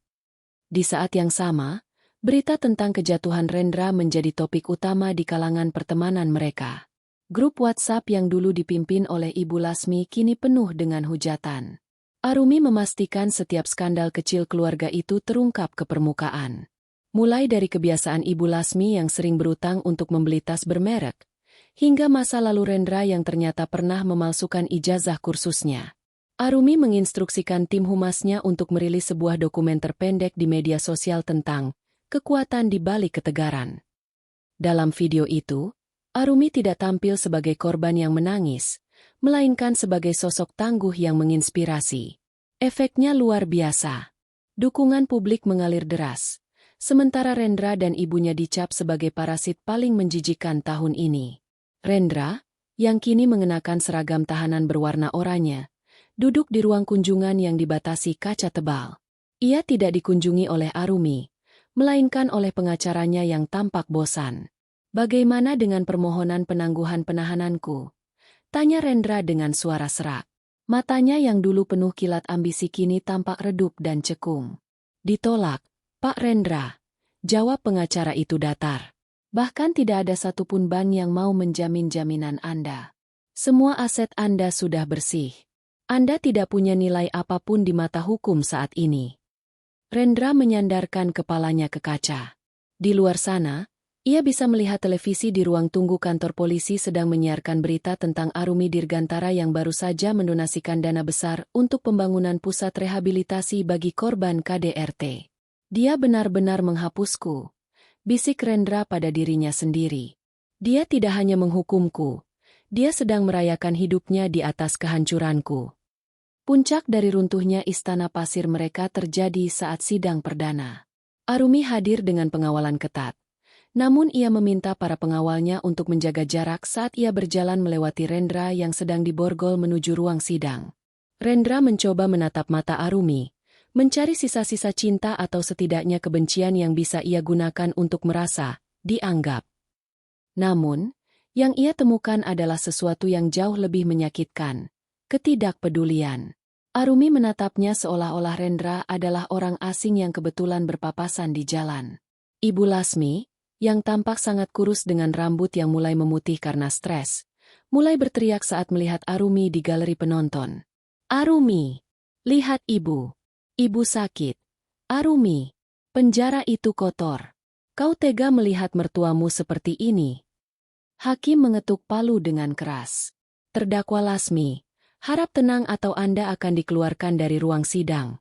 Di saat yang sama, berita tentang kejatuhan Rendra menjadi topik utama di kalangan pertemanan mereka. Grup WhatsApp yang dulu dipimpin oleh Ibu Lasmi kini penuh dengan hujatan. Arumi memastikan setiap skandal kecil keluarga itu terungkap ke permukaan. Mulai dari kebiasaan Ibu Lasmi yang sering berutang untuk membeli tas bermerek, hingga masa lalu Rendra yang ternyata pernah memalsukan ijazah kursusnya. Arumi menginstruksikan tim humasnya untuk merilis sebuah dokumen terpendek di media sosial tentang kekuatan di balik ketegaran. Dalam video itu, Arumi tidak tampil sebagai korban yang menangis, melainkan sebagai sosok tangguh yang menginspirasi. Efeknya luar biasa. Dukungan publik mengalir deras, sementara Rendra dan ibunya dicap sebagai parasit paling menjijikan tahun ini. Rendra, yang kini mengenakan seragam tahanan berwarna oranye, duduk di ruang kunjungan yang dibatasi kaca tebal. Ia tidak dikunjungi oleh Arumi, melainkan oleh pengacaranya yang tampak bosan. Bagaimana dengan permohonan penangguhan penahananku? Tanya Rendra dengan suara serak. Matanya yang dulu penuh kilat ambisi kini tampak redup dan cekung. Ditolak, Pak Rendra. Jawab pengacara itu datar. Bahkan tidak ada satupun bank yang mau menjamin jaminan Anda. Semua aset Anda sudah bersih. Anda tidak punya nilai apapun di mata hukum saat ini. Rendra menyandarkan kepalanya ke kaca. Di luar sana, ia bisa melihat televisi di ruang tunggu kantor polisi sedang menyiarkan berita tentang Arumi Dirgantara yang baru saja mendonasikan dana besar untuk pembangunan pusat rehabilitasi bagi korban KDRT. Dia benar-benar menghapusku, bisik Rendra pada dirinya sendiri. Dia tidak hanya menghukumku, dia sedang merayakan hidupnya di atas kehancuranku. Puncak dari runtuhnya istana pasir mereka terjadi saat sidang perdana. Arumi hadir dengan pengawalan ketat. Namun ia meminta para pengawalnya untuk menjaga jarak saat ia berjalan melewati Rendra yang sedang diborgol menuju ruang sidang. Rendra mencoba menatap mata Arumi, mencari sisa-sisa cinta atau setidaknya kebencian yang bisa ia gunakan untuk merasa dianggap. Namun, yang ia temukan adalah sesuatu yang jauh lebih menyakitkan, ketidakpedulian. Arumi menatapnya seolah-olah Rendra adalah orang asing yang kebetulan berpapasan di jalan. Ibu Lasmi, yang tampak sangat kurus dengan rambut yang mulai memutih karena stres, mulai berteriak saat melihat Arumi di galeri penonton. Arumi, lihat ibu. Ibu sakit. Arumi, penjara itu kotor. Kau tega melihat mertuamu seperti ini. Hakim mengetuk palu dengan keras. Terdakwa Lasmi, harap tenang atau Anda akan dikeluarkan dari ruang sidang.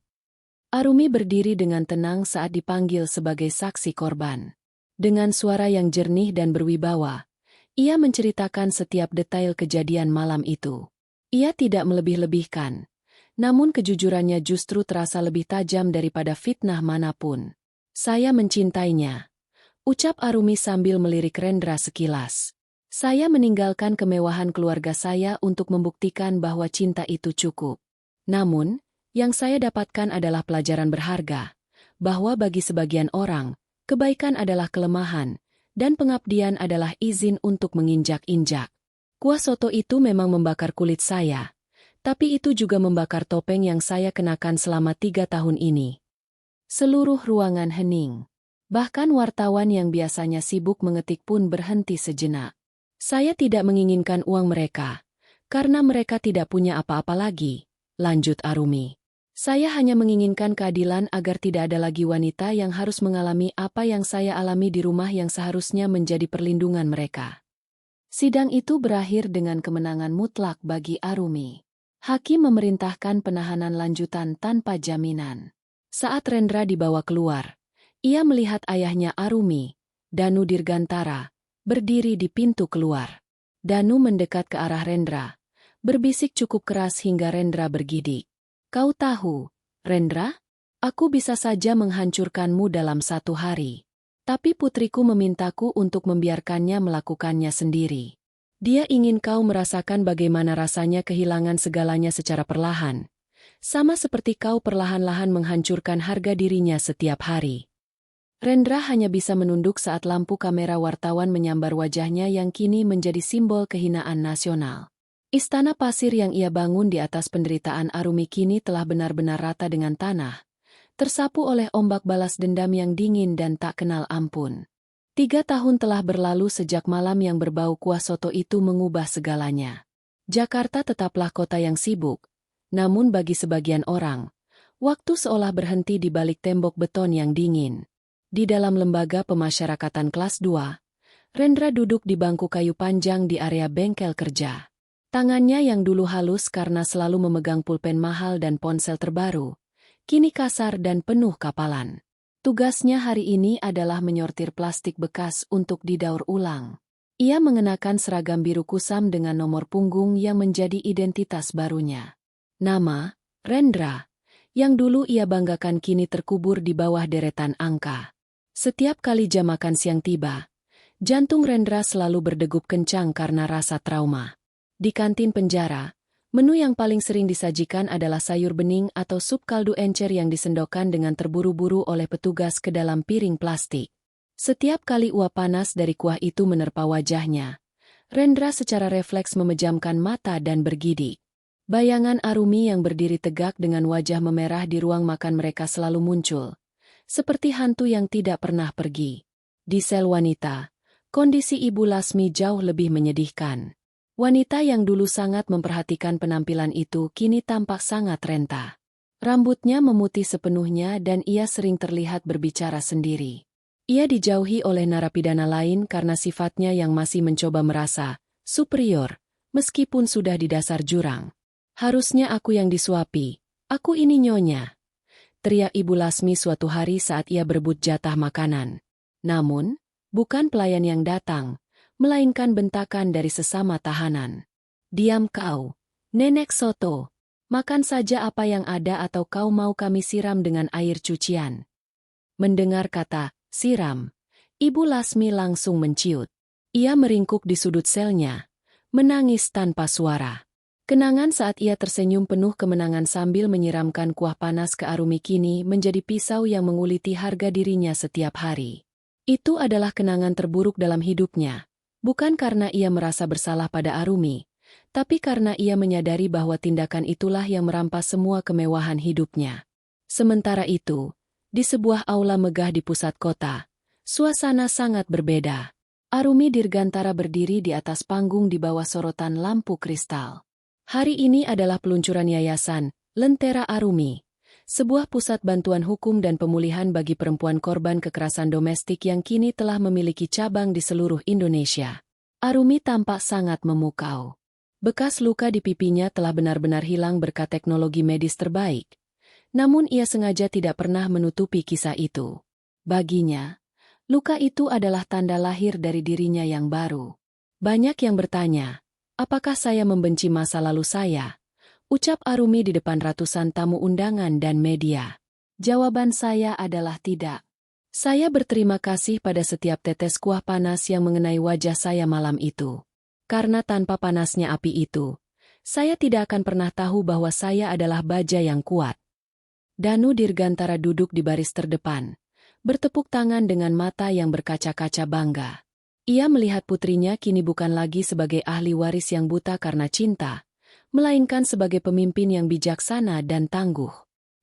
Arumi berdiri dengan tenang saat dipanggil sebagai saksi korban. Dengan suara yang jernih dan berwibawa, ia menceritakan setiap detail kejadian malam itu. Ia tidak melebih-lebihkan, namun kejujurannya justru terasa lebih tajam daripada fitnah manapun. Saya mencintainya, ucap Arumi sambil melirik Rendra sekilas. Saya meninggalkan kemewahan keluarga saya untuk membuktikan bahwa cinta itu cukup. Namun, yang saya dapatkan adalah pelajaran berharga, bahwa bagi sebagian orang, kebaikan adalah kelemahan, dan pengabdian adalah izin untuk menginjak-injak. Kuah soto itu memang membakar kulit saya, tapi itu juga membakar topeng yang saya kenakan selama 3 tahun ini. Seluruh ruangan hening. Bahkan wartawan yang biasanya sibuk mengetik pun berhenti sejenak. Saya tidak menginginkan uang mereka, karena mereka tidak punya apa-apa lagi, lanjut Arumi. Saya hanya menginginkan keadilan agar tidak ada lagi wanita yang harus mengalami apa yang saya alami di rumah yang seharusnya menjadi perlindungan mereka. Sidang itu berakhir dengan kemenangan mutlak bagi Arumi. Hakim memerintahkan penahanan lanjutan tanpa jaminan. Saat Rendra dibawa keluar, ia melihat ayahnya Arumi, Danu Dirgantara, berdiri di pintu keluar. Danu mendekat ke arah Rendra, berbisik cukup keras hingga Rendra bergidik. Kau tahu, Rendra? Aku bisa saja menghancurkanmu dalam 1 hari. Tapi putriku memintaku untuk membiarkannya melakukannya sendiri. Dia ingin kau merasakan bagaimana rasanya kehilangan segalanya secara perlahan. Sama seperti kau perlahan-lahan menghancurkan harga dirinya setiap hari. Rendra hanya bisa menunduk saat lampu kamera wartawan menyambar wajahnya yang kini menjadi simbol kehinaan nasional. Istana pasir yang ia bangun di atas penderitaan Arumi kini telah benar-benar rata dengan tanah, tersapu oleh ombak balas dendam yang dingin dan tak kenal ampun. 3 tahun telah berlalu sejak malam yang berbau kuah soto itu mengubah segalanya. Jakarta tetaplah kota yang sibuk, namun bagi sebagian orang, waktu seolah berhenti di balik tembok beton yang dingin. Di dalam lembaga pemasyarakatan kelas 2, Rendra duduk di bangku kayu panjang di area bengkel kerja. Tangannya yang dulu halus karena selalu memegang pulpen mahal dan ponsel terbaru, kini kasar dan penuh kapalan. Tugasnya hari ini adalah menyortir plastik bekas untuk didaur ulang. Ia mengenakan seragam biru kusam dengan nomor punggung yang menjadi identitas barunya. Nama, Rendra, yang dulu ia banggakan kini terkubur di bawah deretan angka. Setiap kali jam makan siang tiba, jantung Rendra selalu berdegup kencang karena rasa trauma. Di kantin penjara, menu yang paling sering disajikan adalah sayur bening atau sup kaldu encer yang disendokkan dengan terburu-buru oleh petugas ke dalam piring plastik. Setiap kali uap panas dari kuah itu menerpa wajahnya, Rendra secara refleks memejamkan mata dan bergidik. Bayangan Arumi yang berdiri tegak dengan wajah memerah di ruang makan mereka selalu muncul, seperti hantu yang tidak pernah pergi. Di sel wanita, kondisi Ibu Lasmi jauh lebih menyedihkan. Wanita yang dulu sangat memperhatikan penampilan itu kini tampak sangat renta. Rambutnya memutih sepenuhnya dan ia sering terlihat berbicara sendiri. Ia dijauhi oleh narapidana lain karena sifatnya yang masih mencoba merasa superior, meskipun sudah di dasar jurang. Harusnya aku yang disuapi, aku ini nyonya, teriak Ibu Lasmi suatu hari saat ia berebut jatah makanan. Namun, bukan pelayan yang datang, melainkan bentakan dari sesama tahanan. Diam kau, Nenek Soto. Makan saja apa yang ada atau kau mau kami siram dengan air cucian. Mendengar kata, siram, Ibu Lasmi langsung menciut. Ia meringkuk di sudut selnya, menangis tanpa suara. Kenangan saat ia tersenyum penuh kemenangan sambil menyiramkan kuah panas ke Arumi kini menjadi pisau yang menguliti harga dirinya setiap hari. Itu adalah kenangan terburuk dalam hidupnya. Bukan karena ia merasa bersalah pada Arumi, tapi karena ia menyadari bahwa tindakan itulah yang merampas semua kemewahan hidupnya. Sementara itu, di sebuah aula megah di pusat kota, suasana sangat berbeda. Arumi Dirgantara berdiri di atas panggung di bawah sorotan lampu kristal. Hari ini adalah peluncuran Yayasan Lentera Arumi, sebuah pusat bantuan hukum dan pemulihan bagi perempuan korban kekerasan domestik yang kini telah memiliki cabang di seluruh Indonesia. Arumi tampak sangat memukau. Bekas luka di pipinya telah benar-benar hilang berkat teknologi medis terbaik. Namun ia sengaja tidak pernah menutupi kisah itu. Baginya, luka itu adalah tanda lahir dari dirinya yang baru. Banyak yang bertanya, apakah saya membenci masa lalu saya? Ucap Arumi di depan ratusan tamu undangan dan media. Jawaban saya adalah tidak. Saya berterima kasih pada setiap tetes kuah panas yang mengenai wajah saya malam itu. Karena tanpa panasnya api itu, saya tidak akan pernah tahu bahwa saya adalah baja yang kuat. Danu Dirgantara duduk di baris terdepan, bertepuk tangan dengan mata yang berkaca-kaca bangga. Ia melihat putrinya kini bukan lagi sebagai ahli waris yang buta karena cinta, melainkan sebagai pemimpin yang bijaksana dan tangguh.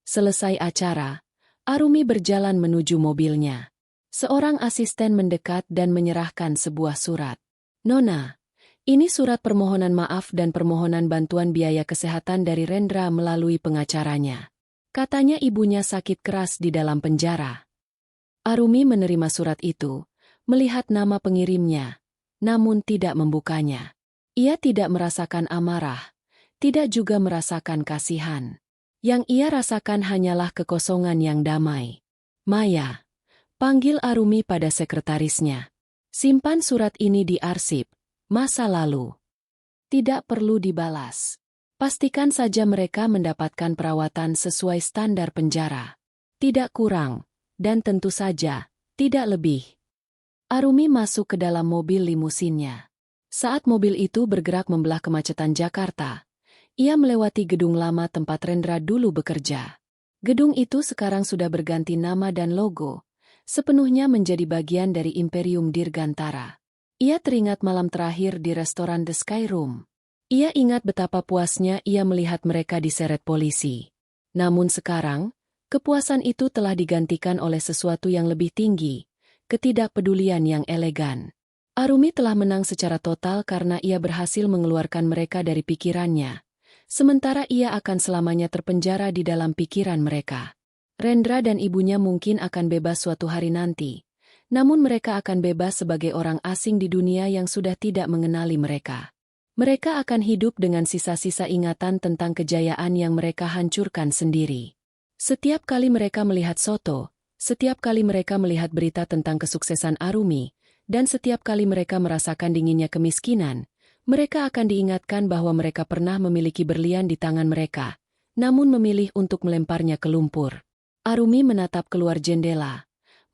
Selesai acara, Arumi berjalan menuju mobilnya. Seorang asisten mendekat dan menyerahkan sebuah surat. Nona, ini surat permohonan maaf dan permohonan bantuan biaya kesehatan dari Rendra melalui pengacaranya. Katanya ibunya sakit keras di dalam penjara. Arumi menerima surat itu, melihat nama pengirimnya, namun tidak membukanya. Ia tidak merasakan amarah, tidak juga merasakan kasihan. Yang ia rasakan hanyalah kekosongan yang damai. Maya, panggil Arumi pada sekretarisnya. Simpan surat ini di arsip masa lalu. Tidak perlu dibalas. Pastikan saja mereka mendapatkan perawatan sesuai standar penjara. Tidak kurang, dan tentu saja, tidak lebih. Arumi masuk ke dalam mobil limusinnya. Saat mobil itu bergerak membelah kemacetan Jakarta, ia melewati gedung lama tempat Rendra dulu bekerja. Gedung itu sekarang sudah berganti nama dan logo, sepenuhnya menjadi bagian dari Imperium Dirgantara. Ia teringat malam terakhir di restoran The Sky Room. Ia ingat betapa puasnya ia melihat mereka diseret polisi. Namun sekarang, kepuasan itu telah digantikan oleh sesuatu yang lebih tinggi, ketidakpedulian yang elegan. Arumi telah menang secara total karena ia berhasil mengeluarkan mereka dari pikirannya, sementara ia akan selamanya terpenjara di dalam pikiran mereka. Rendra dan ibunya mungkin akan bebas suatu hari nanti, namun mereka akan bebas sebagai orang asing di dunia yang sudah tidak mengenali mereka. Mereka akan hidup dengan sisa-sisa ingatan tentang kejayaan yang mereka hancurkan sendiri. Setiap kali mereka melihat Soto, setiap kali mereka melihat berita tentang kesuksesan Arumi, dan setiap kali mereka merasakan dinginnya kemiskinan, mereka akan diingatkan bahwa mereka pernah memiliki berlian di tangan mereka, namun memilih untuk melemparnya ke lumpur. Arumi menatap keluar jendela,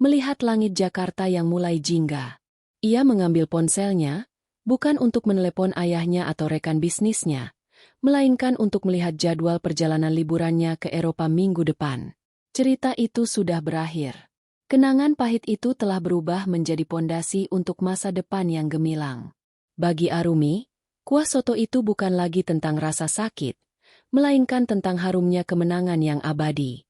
melihat langit Jakarta yang mulai jingga. Ia mengambil ponselnya, bukan untuk menelepon ayahnya atau rekan bisnisnya, melainkan untuk melihat jadwal perjalanan liburannya ke Eropa minggu depan. Cerita itu sudah berakhir. Kenangan pahit itu telah berubah menjadi pondasi untuk masa depan yang gemilang. Bagi Arumi, kuah soto itu bukan lagi tentang rasa sakit, melainkan tentang harumnya kemenangan yang abadi.